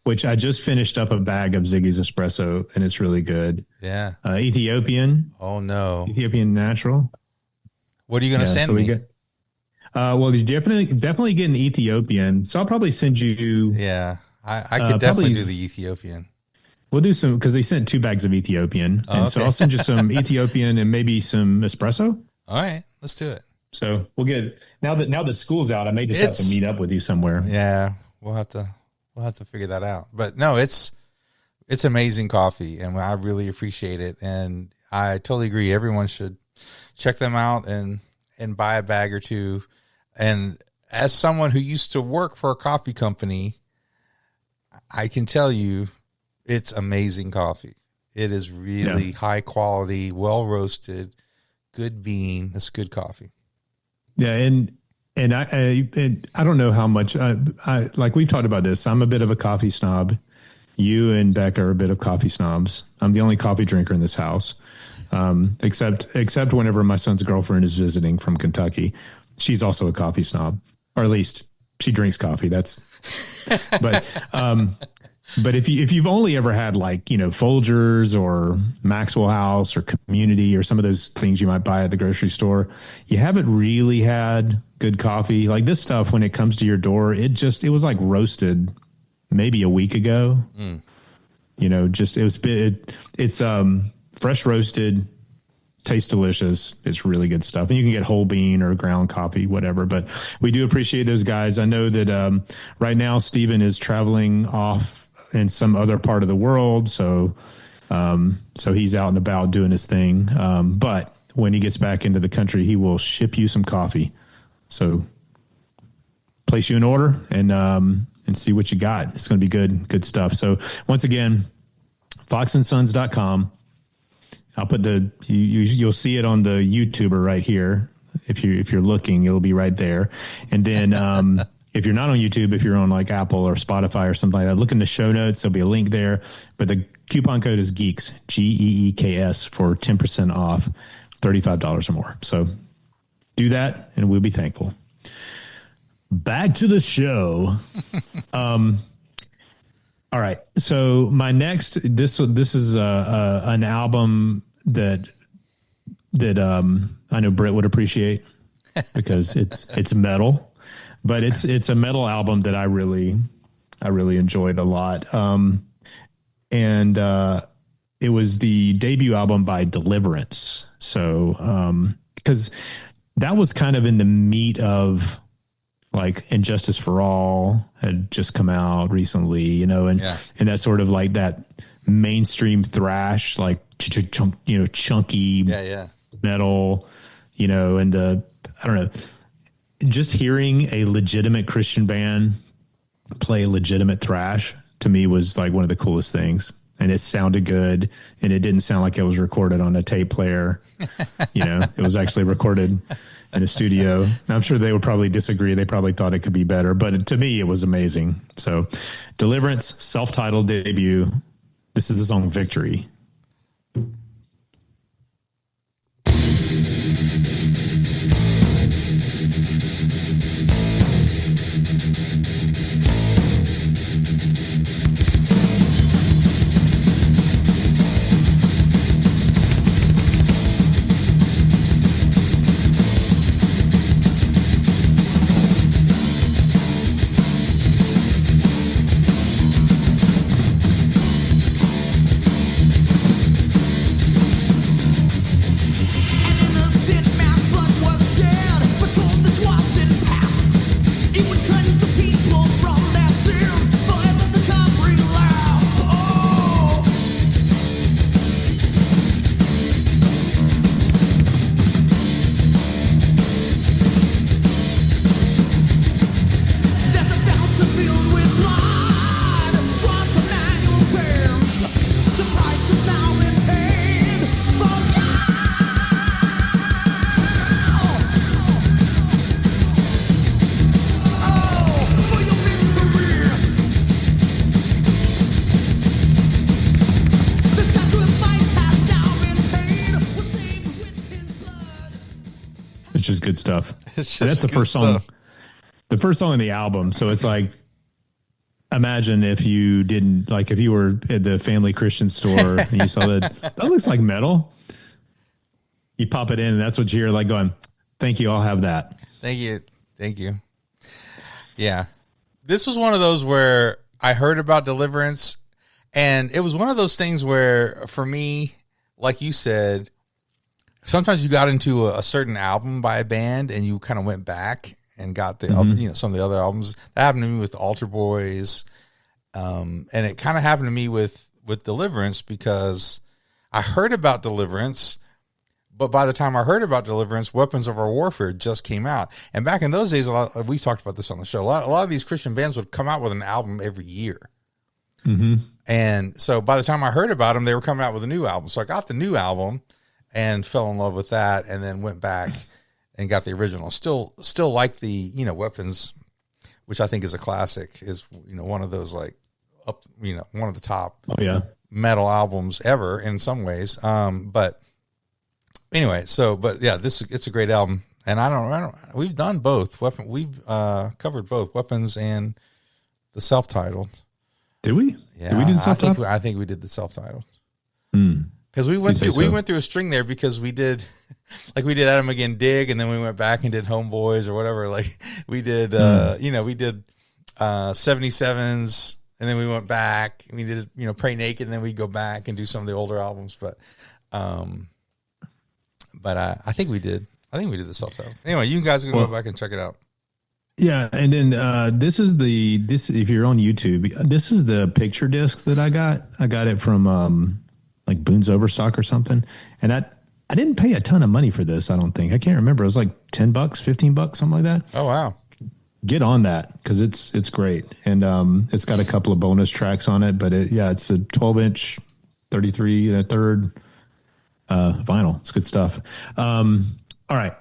Which I just finished up a bag of Ziggy's Espresso, and it's really good. Yeah. Ethiopian. Oh, no. Ethiopian natural. What are you going to send me? Well, you definitely get an Ethiopian. So I'll probably send you. Yeah, I could definitely do the Ethiopian. We'll do some, because they sent 2 bags of Ethiopian. So I'll send you some Ethiopian and maybe some espresso. All right, let's do it. So we'll get, now that school's out, I may just have to meet up with you somewhere. Yeah, we'll have to figure that out. But no, it's amazing coffee, and I really appreciate it. And I totally agree. Everyone should check them out and buy a bag or two. And as someone who used to work for a coffee company, I can tell you it's amazing coffee. It is really high quality, well roasted, good bean. It's good coffee. Yeah, and I don't know how much I like. We've talked about this. I'm a bit of a coffee snob. You and Beck are a bit of coffee snobs. I'm the only coffee drinker in this house, except whenever my son's girlfriend is visiting from Kentucky. She's also a coffee snob, or at least she drinks coffee. But if you've only ever had, like, you know, Folgers or Maxwell House or Community or some of those things you might buy at the grocery store, you haven't really had good coffee. Like this stuff, when it comes to your door, it was like roasted maybe a week ago. You know, it's fresh roasted, tastes delicious. It's really good stuff. And you can get whole bean or ground coffee, whatever. But we do appreciate those guys. I know that right now Steven is traveling off in some other part of the world. So he's out and about doing his thing. But when he gets back into the country, he will ship you some coffee. So place you an order and see what you got. It's going to be good stuff. So once again, foxandsons.com. I'll put you'll see it on the YouTuber right here. If you're looking, it'll be right there. And then if you're not on YouTube, if you're on like Apple or Spotify or something like that, look in the show notes. There'll be a link there. But the coupon code is GEEKS, GEEKS, for 10% off, $35 or more. So do that, and we'll be thankful. Back to the show. All right. So my next, this is an album that I know Britt would appreciate because it's metal, but it's a metal album that I really enjoyed a lot. And it was the debut album by Deliverance. So because that was kind of in the meat of like Injustice for All had just come out recently, you know, and that sort of like that mainstream thrash, like chunky metal, you know, and I don't know, just hearing a legitimate Christian band play legitimate thrash to me was like one of the coolest things. And it sounded good, and it didn't sound like it was recorded on a tape player. You know, it was actually recorded in a studio. And I'm sure they would probably disagree. They probably thought it could be better, but to me, it was amazing. So, Deliverance, self-titled debut. This is the song Victory. Just good stuff. That's the first song. The first song on the album. So it's like, imagine if you didn't, like, if you were at the family Christian store and you saw that looks like metal. You pop it in, and that's what you hear, like going, "Thank you, I'll have that." Thank you. Yeah, this was one of those where I heard about Deliverance, and it was one of those things where, for me, like you said, sometimes you got into a certain album by a band and you kind of went back and got the other, you know, some of the other albums. That happened to me with Altar Boys. And it kind of happened to me with Deliverance, because I heard about Deliverance, but by the time I heard about Deliverance, Weapons of Our Warfare just came out. And back in those days, we talked about this on the show. A lot of these Christian bands would come out with an album every year. And so by the time I heard about them, they were coming out with a new album. So I got the new album and fell in love with that, and then went back and got the original. Still like the, you know, Weapons, which I think is a classic, is, you know, one of those, like, up, you know, one of the top metal albums ever in some ways. But anyway, but yeah, it's a great album, and I don't we've done both. We've covered both Weapons and the self-titled. Did we? Yeah, did we do the self-titled? I think we did the self-titled. Because we went through a string there, because we did Adam Again Dig, and then we went back and did Homeboys or whatever. Like we did, you know, we did 77s, and then we went back and we did, you know, Pray Naked, and then we go back and do some of the older albums. But I think we did the self-title. Anyway, you guys can go back and check it out. Yeah, and then this if you're on YouTube, this is the picture disc that I got. I got it from like Boone's Overstock or something. And I didn't pay a ton of money for this, I don't think. I can't remember. It was like $10, $15, something like that. Oh, wow. Get on that, because it's great. And it's got a couple of bonus tracks on it, but it's a 12-inch, 33 and a third vinyl. It's good stuff. All right.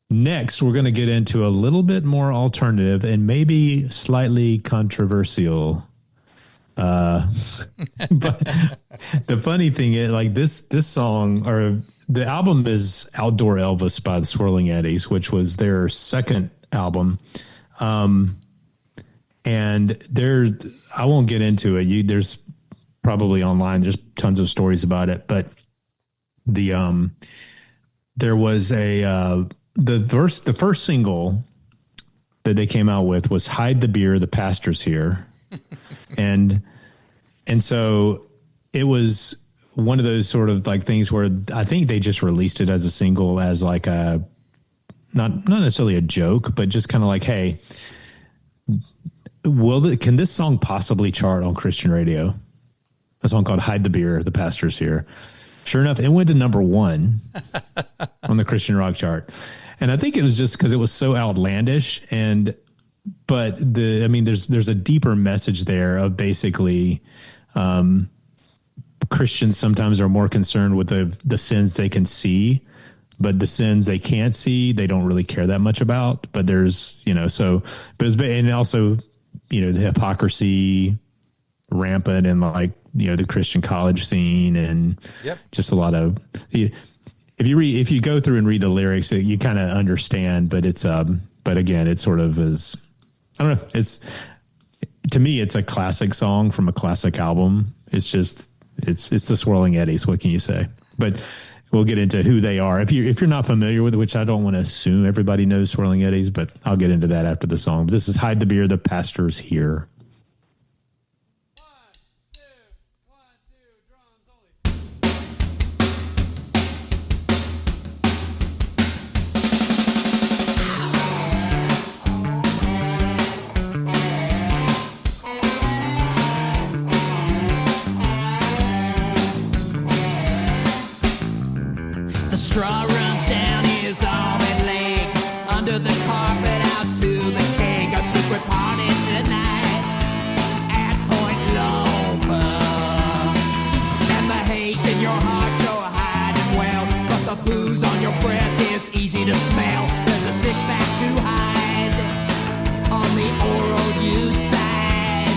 Next, we're going to get into a little bit more alternative and maybe slightly controversial. But the funny thing is, like, this song, or the album, is Outdoor Elvis by the Swirling Eddies, which was their second album. And I won't get into it. There's probably online, there's tons of stories about it, but there was the first single that they came out with was Hide the Beer, the Pastor's Here. And so it was one of those sort of like things where I think they just released it as a single, as like a not necessarily a joke, but just kind of like, hey, can this song possibly chart on Christian radio? A song called "Hide the Beer," the pastor's here. Sure enough, it went to number 1 on the Christian rock chart. And I think it was just because it was so outlandish. But there's a deeper message there of basically Christians sometimes are more concerned with the sins they can see, but the sins they can't see, they don't really care that much about. But there's, and also, the hypocrisy rampant in the Christian college scene, and just a lot of, if you go through and read the lyrics, you kind of understand, but but again, it sort of is, I don't know. To me, it's a classic song from a classic album. It's just, it's the Swirling Eddies. What can you say? But we'll get into who they are. If you're not familiar with it, which I don't want to assume everybody knows Swirling Eddies, but I'll get into that after the song. But this is "Hide the Beer," the pastor's here. The straw runs down his arm and leg, under the carpet out to the keg. A secret party tonight at Point Loma. And the hate in your heart you're hiding well, but the booze on your breath is easy to smell. There's a six-pack to hide on the oral use side.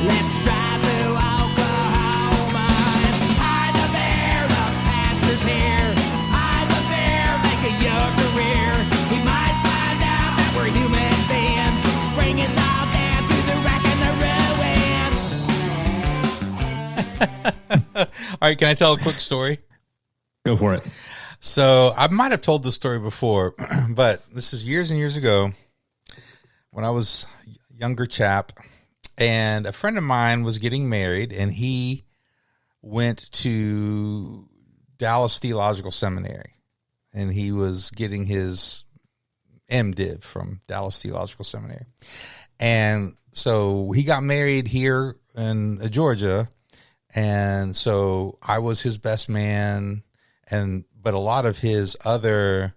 Let's drive to Oklahoma and hide the bear, the pastor's here. Your career, he might find out that we're human beings. Bring us all down to the wreck and the ruin. All right, can I tell a quick story? Go for it. So I might have told this story before, but this is years and years ago when I was a younger chap, and a friend of mine was getting married, and he went to Dallas Theological Seminary. And he was getting his MDiv from Dallas Theological Seminary. And so he got married here in Georgia. And so I was his best man. But a lot of his other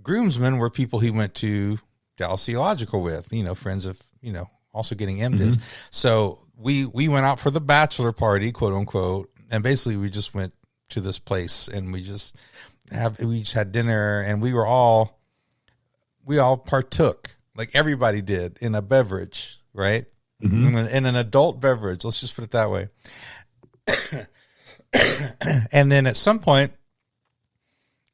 groomsmen were people he went to Dallas Theological with, friends of, also getting MDivs. Mm-hmm. So we went out for the bachelor party, quote unquote. And basically we just went to this place and we just had dinner, and we all partook, like everybody did, in a beverage, right? Mm-hmm. In an adult beverage. Let's just put it that way. And then at some point,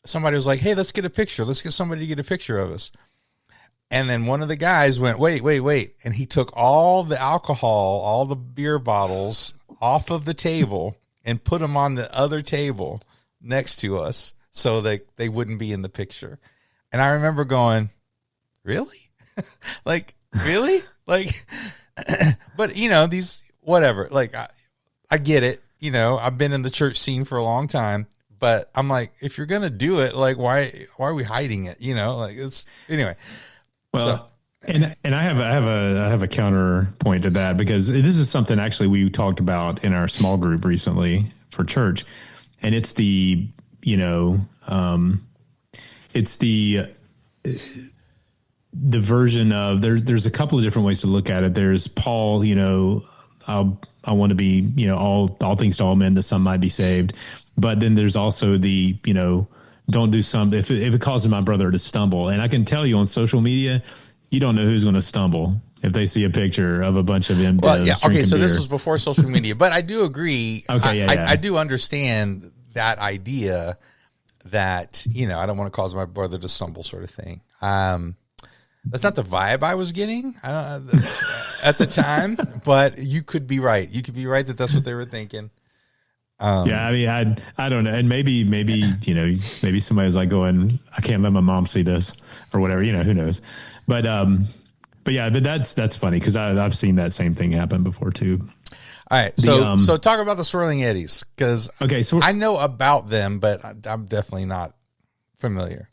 somebody was like, "Hey, let's get a picture. Let's get somebody to get a picture of us." And then one of the guys went, wait. And he took all the alcohol, all the beer bottles off of the table and put them on the other table next to us, so they wouldn't be in the picture. And I remember going, really? Really? But these, whatever, I get it. I've been in the church scene for a long time, but I'm like, if you're going to do it, why are we hiding it? It's anyway. Well, so. And I have a counterpoint to that, because this is something actually we talked about in our small group recently for church. And it's it's the version of there's a couple of different ways to look at it. There's Paul, I want to be, all things to all men, that some might be saved. But then there's also the, don't do something if it causes my brother to stumble. And I can tell you on social media, you don't know who's going to stumble if they see a picture of a bunch of MDivs. Well, yeah. Okay. So beer. This was before social media, but I do agree. Okay. I do understand that idea that, I don't want to cause my brother to stumble, sort of thing. That's not the vibe I was getting at the time, but you could be right. You could be right that that's what they were thinking. Yeah, I mean, I don't know. And maybe, maybe somebody was like going, I can't let my mom see this or whatever, who knows? But yeah, but that's funny, because I've seen that same thing happen before too. All right. So talk about the Swirling Eddies, because so I know about them, but I'm definitely not familiar.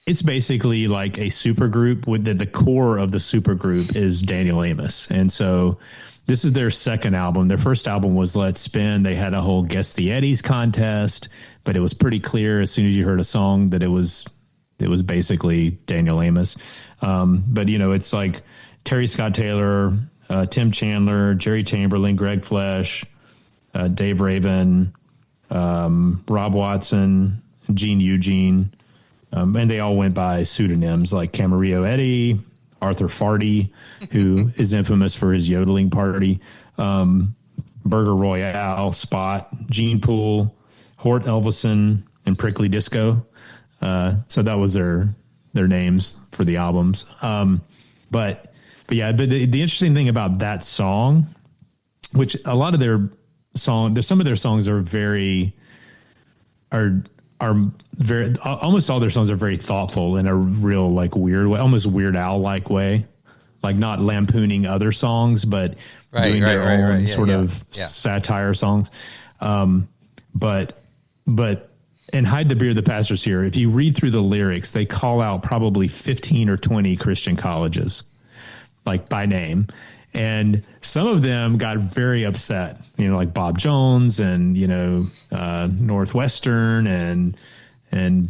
it's basically like a super group with the core of the super group is Daniel Amos. And so this is their second album. Their first album was Let's Spin. They had a whole Guess the Eddies contest, but it was pretty clear as soon as you heard a song that it was basically Daniel Amos. But it's like Terry Scott Taylor, Tim Chandler, Jerry Chamberlain, Greg Flesh, Dave Raven, Rob Watson, Gene Eugene. And they all went by pseudonyms like Camarillo Eddie, Arthur Farty, who is infamous for his yodeling party, Burger Royale, Spot, Gene Poole, Hort Elvison, and Prickly Disco. So that was their names for the albums. But the interesting thing about that song, which a lot of their some of their songs are very almost all their songs are very thoughtful in a real like weird way, almost Weird Al like way, like not lampooning other songs, but doing their own sort of satire songs. But and Hide the Beard, the Pastor's Here, if you read through the lyrics, they call out probably 15 or 20 Christian colleges, like by name. And some of them got very upset, like Bob Jones and, Northwestern and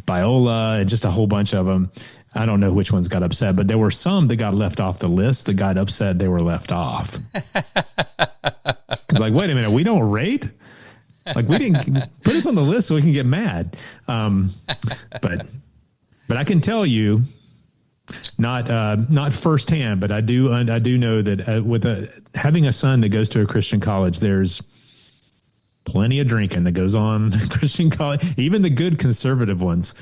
Biola and just a whole bunch of them. I don't know which ones got upset, but there were some that got left off the list that got upset they were left off. Like, wait a minute, we don't rate? Like, we didn't put us on the list so we can get mad. But I can tell you, not firsthand, but I do know that with having a son that goes to a Christian college, there's plenty of drinking that goes on in Christian college, even the good conservative ones.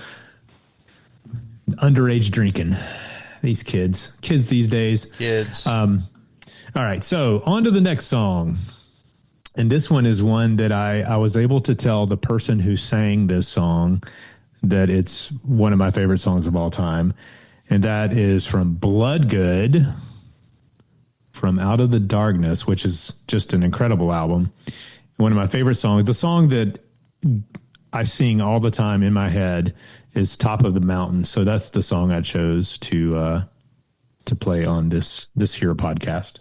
Underage drinking. These kids these days. All right, so on to the next song. And this one is one that I was able to tell the person who sang this song that it's one of my favorite songs of all time. And that is from Bloodgood, from Out of the Darkness, which is just an incredible album. One of my favorite songs. The song that I sing all the time in my head is Top of the Mountain. So that's the song I chose to play on this here podcast.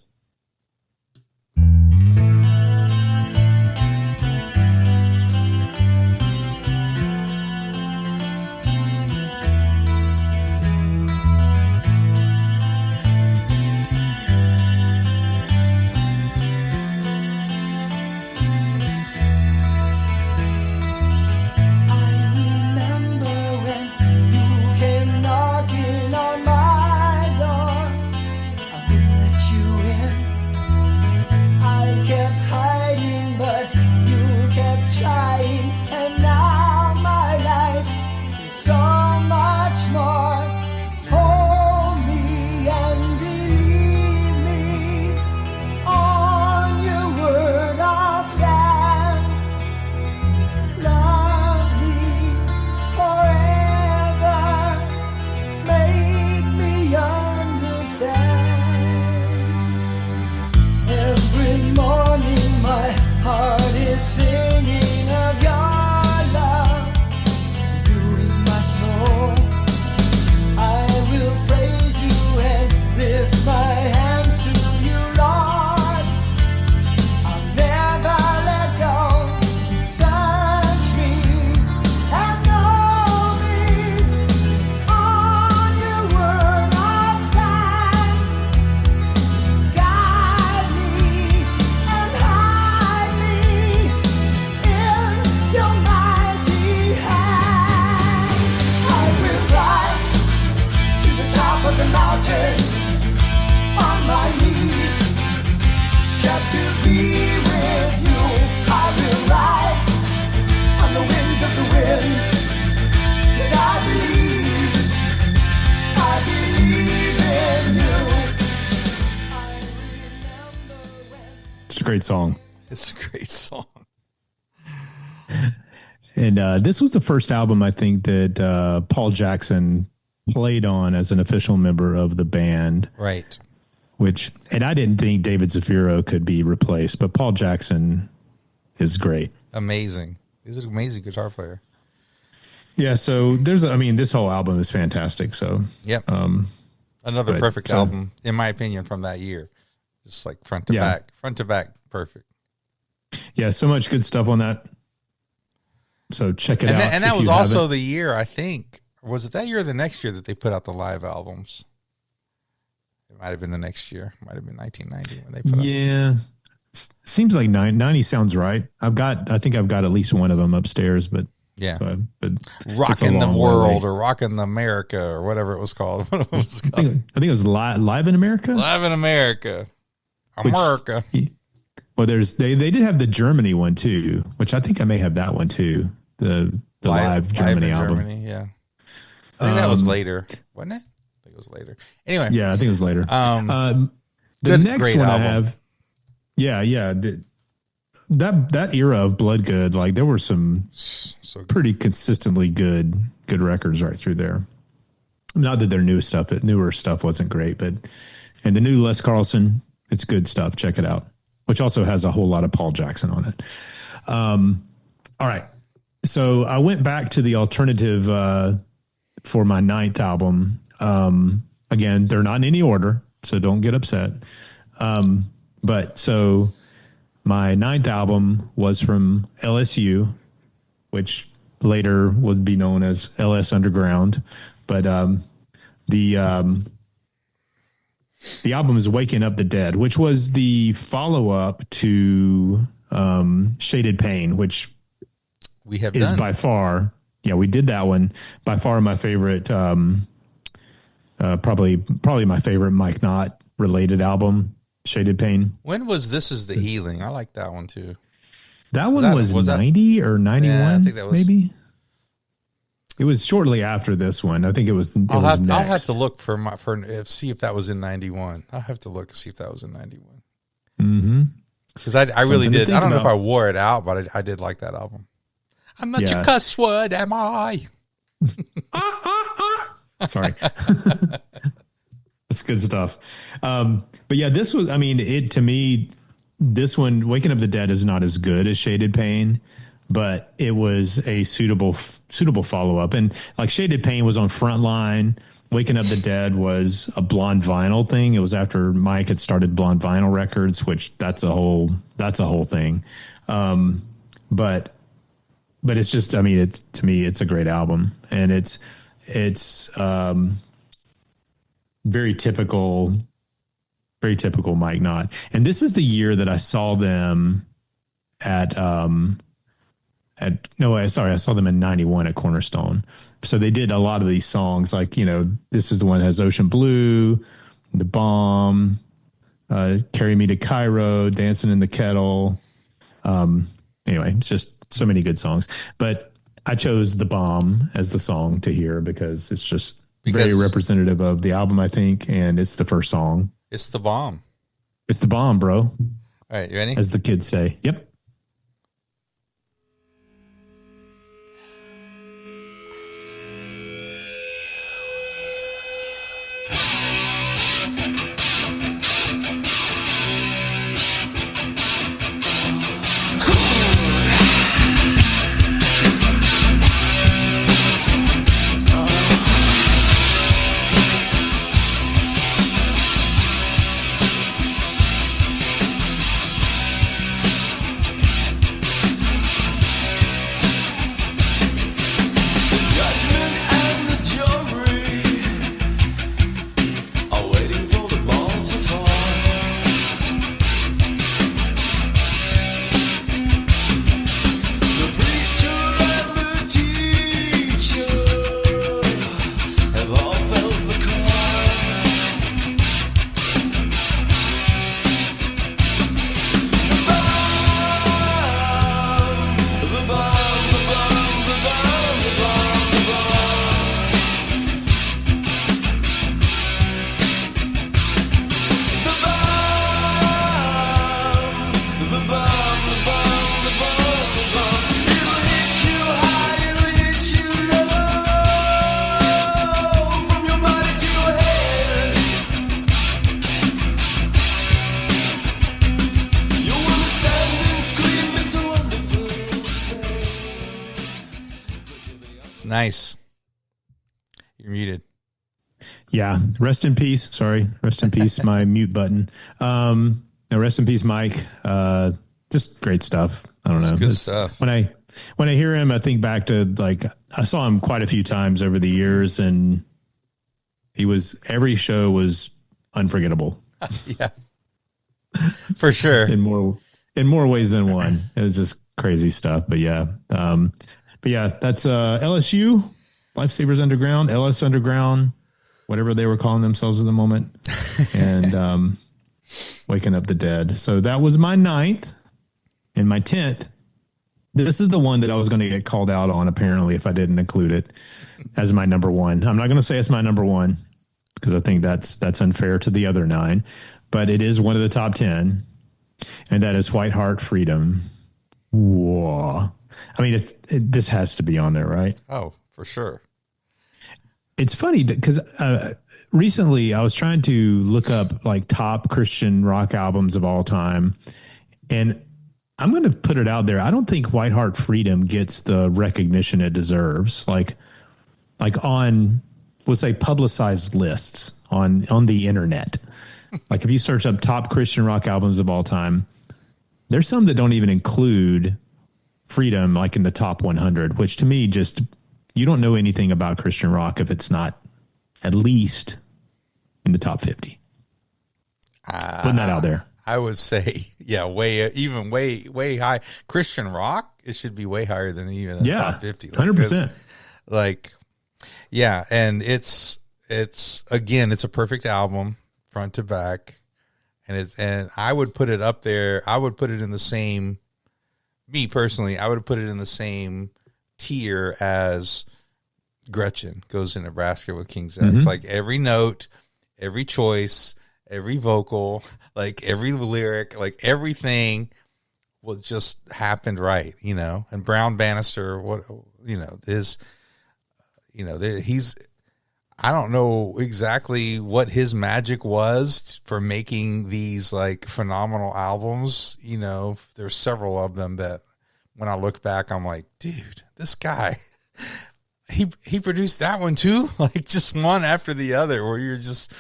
Great song. It's a great song. And this was the first album I think that Paul Jackson played on as an official member of the band. Right. And I didn't think David Zafiro could be replaced, but Paul Jackson is great. Amazing. He's an amazing guitar player. Yeah, so this whole album is fantastic. So Yep. Another perfect album, in my opinion, from that year. Just like front to back, perfect. Yeah, so much good stuff on that. So check it out. And that was also the year, I think, was it that year or the next year that they put out the live albums? It might have been the next year. It might have been 1990 when they put out. Yeah. Seems like 90 sounds right. I think I've got at least one of them upstairs, but yeah, but Rockin' the World or Rockin' America or whatever it was called. I think it was Live in America. Live in America. America. Well, they did have the Germany one too, which I think I may have that one too. The live Germany album. Germany, yeah. I think that was later, wasn't it? I think it was later. Anyway. Yeah, I think it was later. The next one album. I have. Yeah. That era of Blood Good, like there were some pretty consistently good records right through there. Not that their newer stuff wasn't great, and the new Les Carlson, it's good stuff. Check it out. Which also has a whole lot of Paul Jackson on it. All right. So I went back to the alternative for my 9th album. Again, they're not in any order, so don't get upset. But so my 9th album was from LSU, which later would be known as LS Underground. But the album is Waking Up the Dead, which was the follow-up to Shaded Pain, which we have is done. By far, we did that one. By far my favorite, probably my favorite Mike Knott related album, Shaded Pain. When was This Is the Healing? I like that one too. That one was 90 or 91, yeah, I think that was, maybe. It was shortly after this one. I think it was. I'll have to look see if that was in 91. I'll have to look to see if that was in 91. Mm-hmm. Because I really did. I don't know if I wore it out, but I did like that album. I'm not your cuss word, am I? Sorry. That's good stuff. But yeah, this was. To me, this one, Waking Up the Dead, is not as good as Shaded Pain. But it was a suitable follow-up. And like Shaded Pain was on Frontline. Waking Up the Dead was a Blonde Vinyl thing. It was after Mike had started Blonde Vinyl Records, which that's a whole thing. But it's just, to me, it's a great album. And it's very typical Mike Knott. And this is the year that I saw them I saw them in 91 at Cornerstone. So they did a lot of these songs, like, this is the one that has Ocean Blue, The Bomb, Carry Me to Cairo, Dancing in the Kettle. Anyway, it's just so many good songs. But I chose The Bomb as the song to hear because it's just very representative of the album, I think, and it's the first song. It's the bomb. It's the bomb, bro. All right, you ready? As the kids say. Yep. Nice. You're muted. Yeah. Rest in peace. Sorry. Rest in peace. My mute button. No, rest in peace, Mike. Just great stuff. I don't know. Good stuff. When I hear him, I think back to like, I saw him quite a few times over the years, and every show was unforgettable. Yeah, for sure. in more ways than one. It was just crazy stuff. But yeah. That's LSU, Lifesavers Underground, LS Underground, whatever they were calling themselves at the moment. And Waking Up the Dead. So that was my 9th. And my 10th, this is the one that I was going to get called out on, apparently, if I didn't include it as my number 1. I'm not going to say it's my number 1 because I think that's unfair to the other 9. But it is one of the top 10, and that is White Heart Freedom. Whoa. I mean, this has to be on there, right? Oh, for sure. It's funny because recently I was trying to look up like top Christian rock albums of all time, and I'm going to put it out there. I don't think White Heart Freedom gets the recognition it deserves. Like on, we'll say, publicized lists on the internet. Like if you search up top Christian rock albums of all time, there's some that don't even include Freedom like in the top 100, which to me just, you don't know anything about Christian rock if it's not at least in the top 50. Putting that out there. I would say, yeah, way high. Christian rock, it should be way higher than even the top 50. 100%. Like, yeah, and it's again, it's a perfect album, front to back, and I would put it up there. I would put it in the same. Me personally, I would put it in the same tier as Gretchen Goes to Nebraska with King's X. Mm-hmm. Like every note, every choice, every vocal, like every lyric, like everything was just happened right, you know. And Brown Bannister, he's, I don't know exactly what his magic was for making these like phenomenal albums. You know, there's several of them that when I look back, I'm like, dude, this guy, he produced that one too. Like just one after the other where you're just,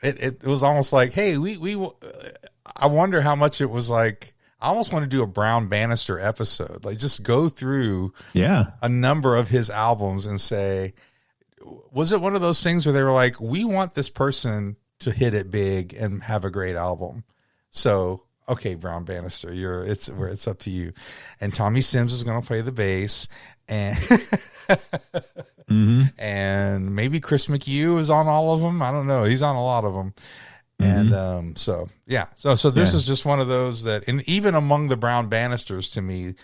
it was almost like, hey, I wonder how much it was like. I almost want to do a Brown Bannister episode, like just go through a number of his albums and say, was it one of those things where they were like, we want this person to hit it big and have a great album? So, okay, Brown Bannister, it's up to you. And Tommy Sims is going to play the bass, and and maybe Chris McHugh is on all of them. I don't know. He's on a lot of them. And so this is just one of those that, and even among the Brown Bannisters, to me,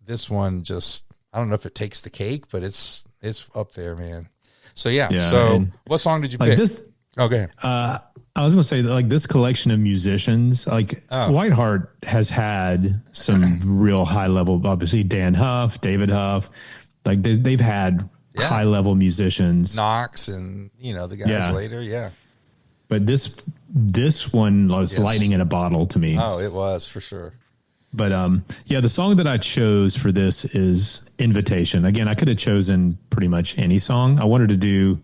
this one just, I don't know if it takes the cake, but it's up there, man. So so what song did you pick? This, okay. I was going to say that, like, this collection of musicians, like Whiteheart has had some real high level, obviously Dan Huff, David Huff, like they've had high level musicians, Knox, and the guys later. Yeah. But this one was lightning in a bottle to me. Oh, it was for sure. But the song that I chose for this is Invitation. Again, I could have chosen pretty much any song. I wanted to do,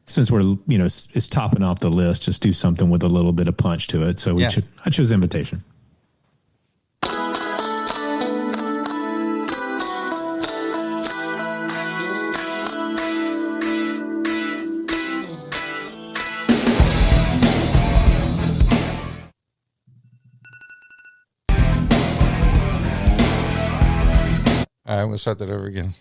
since we're, it's topping off the list, just do something with a little bit of punch to it. So I chose Invitation. All right, I'm going to start that over again.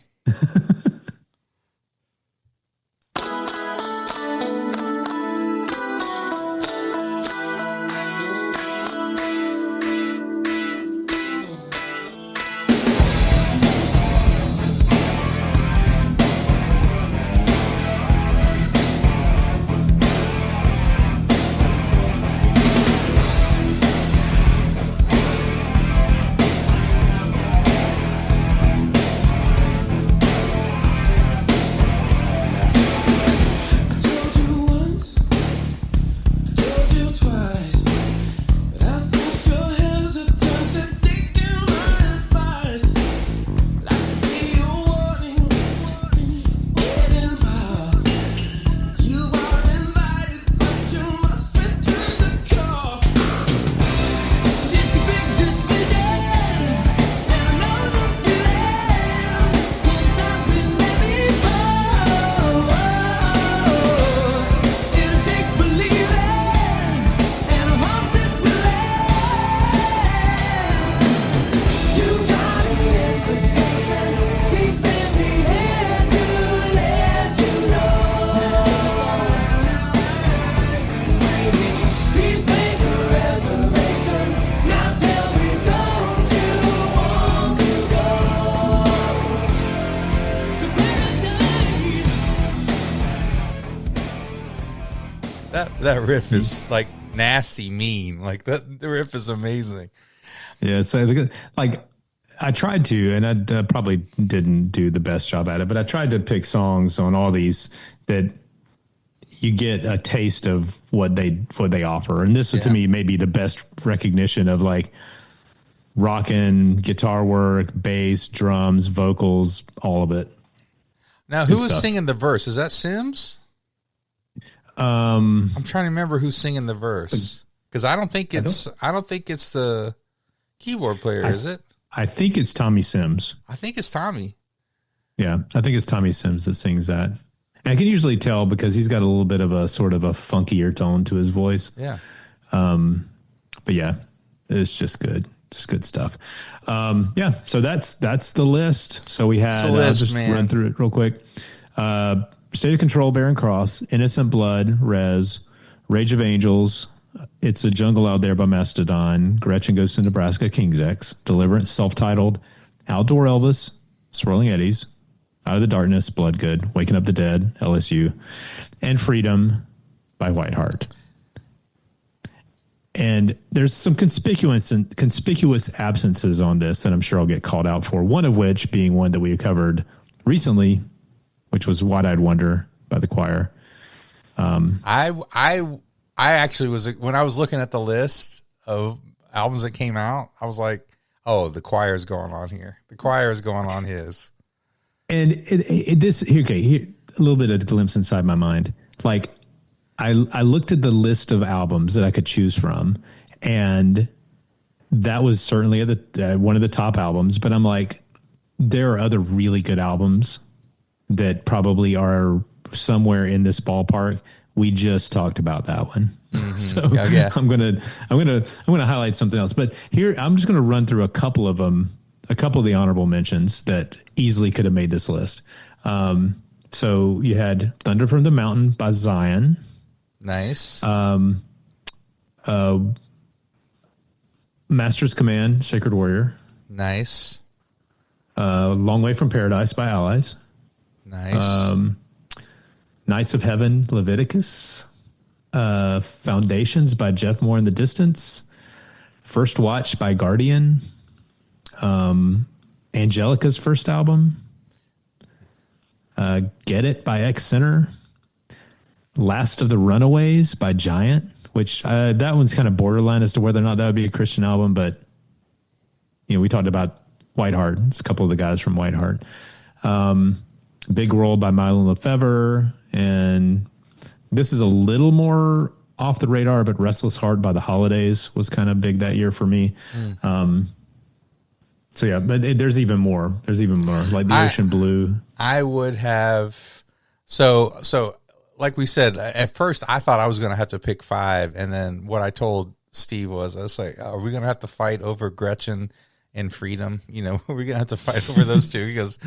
That riff is like nasty mean. Like the riff is amazing. Yeah, so like I tried to, and I probably didn't do the best job at it, but I tried to pick songs on all these that you get a taste of what they offer, and this to me may be the best recognition of like rockin' guitar work, bass, drums, vocals, all of it. Now, who was singing the verse? Is that Sims? I'm trying to remember who's singing the verse because I don't think it's the keyboard player, is it? I think it's Tommy Sims. I think it's Tommy. Yeah, I think it's Tommy Sims that sings that. And I can usually tell because he's got a little bit of a sort of a funkier tone to his voice. Yeah. But yeah, it's just good. Just good stuff. Yeah, so that's the list. So we had, I'll just run through it real quick. State of Control, Barren Cross, Innocent Blood, Rez, Rage of Angels, It's a Jungle Out There by Mastodon, Gretchen Goes to Nebraska, King's X, Deliverance, self-titled, Outdoor Elvis, Swirling Eddies, Out of the Darkness, Bloodgood, Waking Up the Dead, LSU, and Freedom by Whiteheart. And there's some conspicuous absences on this that I'm sure I'll get called out for, one of which being one that we covered recently, which was Wide-Eyed Wonder by The Choir. I actually was, when I was looking at the list of albums that came out, I was like, oh, The Choir's going on here. The Choir is going on his. And here, a little bit of a glimpse inside my mind. Like, I looked at the list of albums that I could choose from, and that was certainly at the one of the top albums. But I'm like, there are other really good albums that probably are somewhere in this ballpark. We just talked about that one, so I'm gonna highlight something else. But here, I'm just gonna run through a couple of them, a couple of the honorable mentions that easily could have made this list. So you had Thunder from the Mountain by Zion. Nice. Master's Command, Sacred Warrior. Nice. Long Way from Paradise by Allies. Nice. Knights of Heaven, Leviticus. Foundations by Jeff Moore in the Distance. First Watch by Guardian. Angelica's first album. Get It by X Center. Last of the Runaways by Giant, which that one's kind of borderline as to whether or not that would be a Christian album, but we talked about Whiteheart. It's a couple of the guys from Whiteheart. Big Roll by Milo Lefevre, and this is a little more off the radar, but Restless Heart by The Holidays was kind of big that year for me. So yeah, but there's even more. There's even more, like The Ocean Blue. I would have so like we said, at first I thought I was going to have to pick 5, and then what I told Steve was, I was like, are we going to have to fight over Gretchen and Freedom? We're going to have to fight over those two, because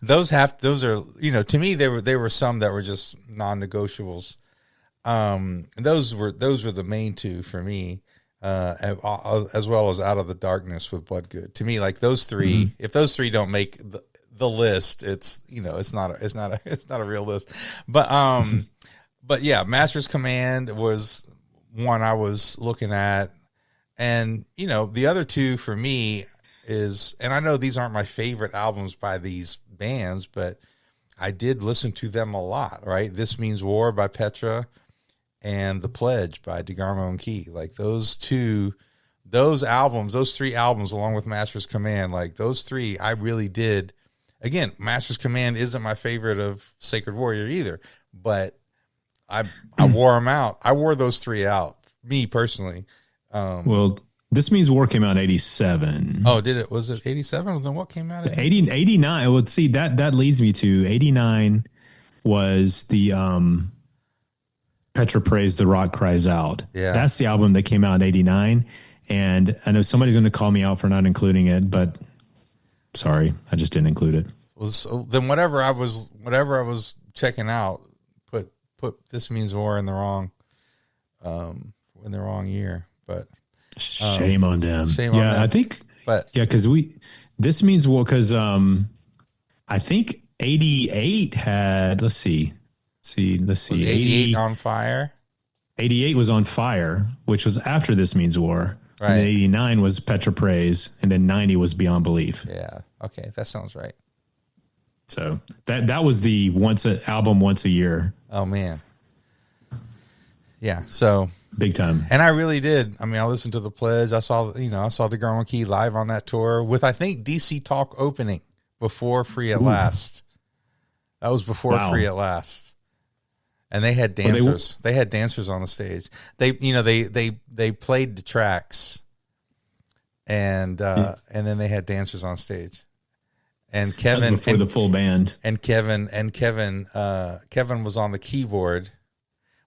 those are, to me, they were some that were just non-negotiables. Those were the main two for me, as well as Out of the Darkness with Bloodgood. To me, like those three, if those three don't make the list, it's it's not a real list. But yeah, Master's Command was one I was looking at, and the other two for me is, and I know these aren't my favorite albums by these bands, but I did listen to them a lot. Right, This Means War by Petra, and The Pledge by DeGarmo and Key. Like those three albums, along with Master's Command, like those three, I really did. Again, Master's Command isn't my favorite of Sacred Warrior either, but I wore them out. I wore those three out, me personally. Well, This Means War came out in 87. Oh, did it? Was it 87? Then what came out in 89? Well, see, that leads me to 89 was the Petra Praise, The Rock Cries Out. Yeah. That's the album that came out in 89. And I know somebody's going to call me out for not including it, but sorry, I just didn't include it. Well, so then whatever I was checking out, put This Means War in the wrong year. But shame on them. Shame on them. I think. But yeah, because This Means War, because I think 88 had. Let's see. Was 88 On Fire. 88 was On Fire, which was after This Means War. Right. And then 89 was Petra Praise, and then 90 was Beyond Belief. Yeah. Okay, that sounds right. So that was the album once a year. Oh man. Yeah. So Big time. and I really did. I mean, I listened to The Pledge. I saw the Girl on Key live on that tour with, I think, DC Talk opening before Free at Last. That was before Free at Last. And they had dancers. They had dancers on the stage. They played the tracks, and then they had dancers on stage. And Kevin before the full band. And Kevin was on the keyboard.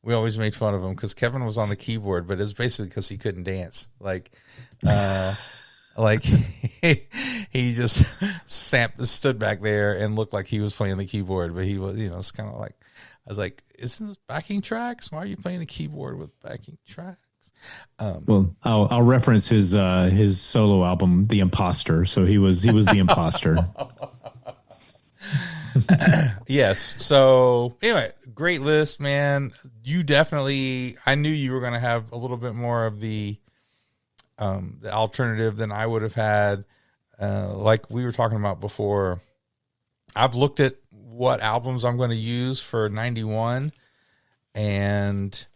We always made fun of him because Kevin was on the keyboard, but it's basically because he couldn't dance. Like he just stood back there and looked like he was playing the keyboard, but he was, it's kind of like, I was like, isn't this backing tracks? Why are you playing the keyboard with backing tracks? Well, I'll reference his solo album, The Imposter. So he was the imposter. Yes. So anyway, great list, man. You definitely, I knew you were going to have a little bit more of the alternative than I would have had. Like we were talking about before, I've looked at what albums I'm going to use for 91, and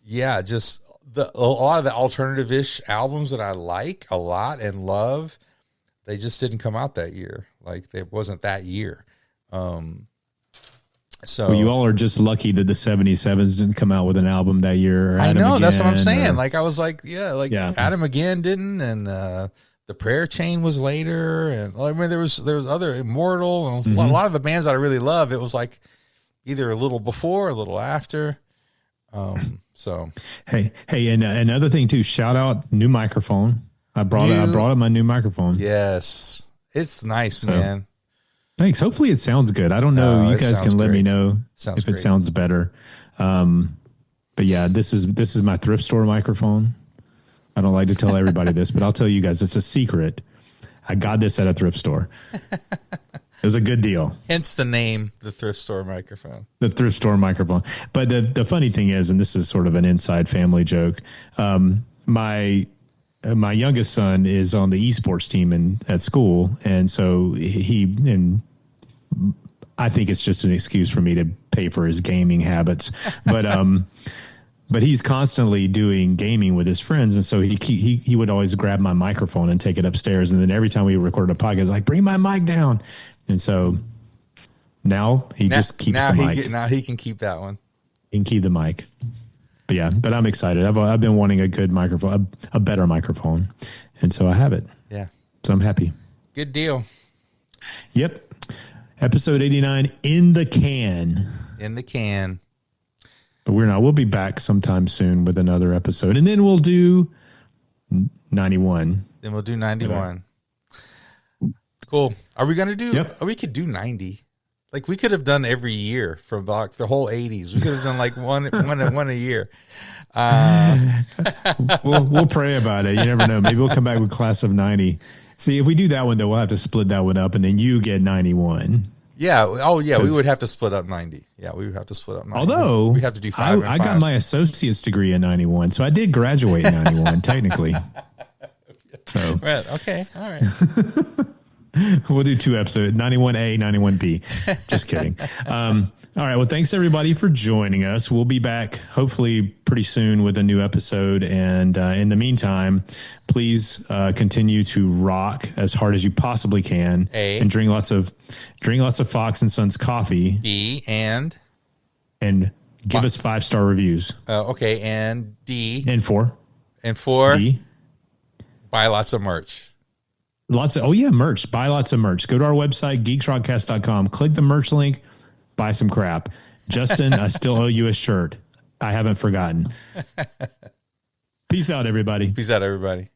yeah, just a lot of the alternative-ish albums that I like a lot and love, they just didn't come out that year. Like it wasn't that year. So well, you all are just lucky that the 77s didn't come out with an album that year. I know, that's what I'm saying. Like I was like, Adam Again didn't, and The Prayer Chain was later, and I mean there was other Immortal, and a lot of the bands that I really love. It was like either a little before, a little after. So hey, and another thing too. Shout out new microphone. I brought up my new microphone. Yes, it's nice, man. Thanks. Hopefully it sounds good. I don't know. You guys can let me know if it sounds better. But yeah, this is my thrift store microphone. I don't like to tell everybody this, but I'll tell you guys, it's a secret. I got this at a thrift store. It was a good deal. Hence the name, the thrift store microphone. The thrift store microphone. But the funny thing is, and this is sort of an inside family joke, my youngest son is on the esports team at school, and so I think it's just an excuse for me to pay for his gaming habits, but he's constantly doing gaming with his friends, and so he would always grab my microphone and take it upstairs, and then every time we record a podcast, like, bring my mic down, and so now he just keeps the mic. Now he can keep that one. He can keep the mic. But yeah, but I'm excited. I've been wanting a good microphone, a better microphone, and so I have it. Yeah. So I'm happy. Good deal. Yep. Episode 89 in the can. In the can. But we're not. We'll be back sometime soon with another episode, and then we'll do 91. Then we'll do 91. Cool. Are we going to do? Yep. We could do 90. Like we could have done every year from like the whole 80s. We could have done like one a year. We'll pray about it. You never know. Maybe we'll come back with Class of 90. See, if we do that one, though, we'll have to split that one up, and then you get 91. Yeah. Oh, yeah. We would have to split up 90. Yeah, we would have to split up 90. Although we have to do 5 and 5. I got my associate's degree in 91, so I did graduate in 91, technically. So right. Okay. All right. We'll do 2 episodes, 91A, 91B. Just kidding. All right. Well, thanks everybody for joining us. We'll be back hopefully pretty soon with a new episode. And in the meantime, please continue to rock as hard as you possibly can, and drink lots of Fox and Sons coffee. B and give us 5-star reviews. Okay. And D and 4 D. Buy lots of merch. Merch. Buy lots of merch. Go to our website, geeksrockcast.com. Click the merch link. Buy some crap. Justin, I still owe you a shirt. I haven't forgotten. Peace out, everybody. Peace out, everybody.